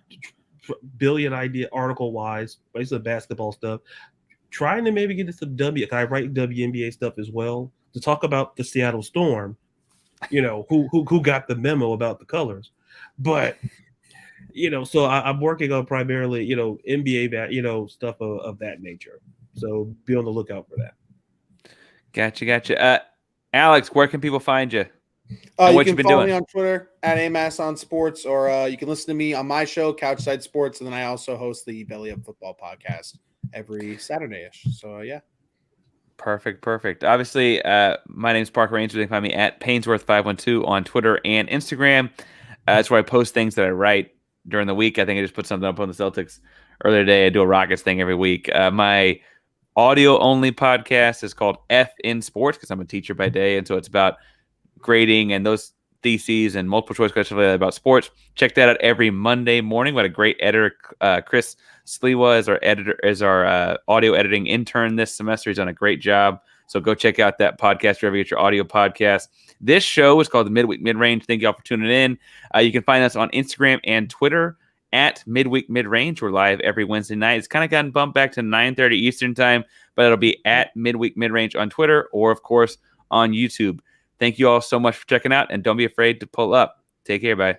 billion idea article wise, basically basketball stuff. Trying to maybe get into some I write WNBA stuff as well to talk about the Seattle Storm. Who got the memo about the colors, but so I'm working on primarily NBA stuff of that nature. So be on the lookout for that. Gotcha. Alex, where can people find you? You can follow me on Twitter at @AmasOnSports, or you can listen to me on my show, Couchside Sports, and then I also host the Belly Up Football podcast every Saturday-ish. So, yeah. Perfect. Obviously, my name's Parker Ainsworth. You can find me at Painsworth512 on Twitter and Instagram. That's where I post things that I write during the week. I think I just put something up on the Celtics earlier today. I do a Rockets thing every week. My audio-only podcast is called F in Sports because I'm a teacher by day, and so it's about grading and those theses and multiple choice questions about sports. Check that out every Monday morning. What a great editor, Chris Sliwa is our audio editing intern this semester. He's done a great job. So go check out that podcast wherever you get your audio podcast. This show is called the Midweek Midrange. Thank you all for tuning in. You can find us on Instagram and Twitter at Midweek Midrange. We're live every Wednesday night. It's kind of gotten bumped back to 9:30 Eastern time, but it'll be at Midweek Midrange on Twitter or, of course, on YouTube. Thank you all so much for checking out, and don't be afraid to pull up. Take care, bye.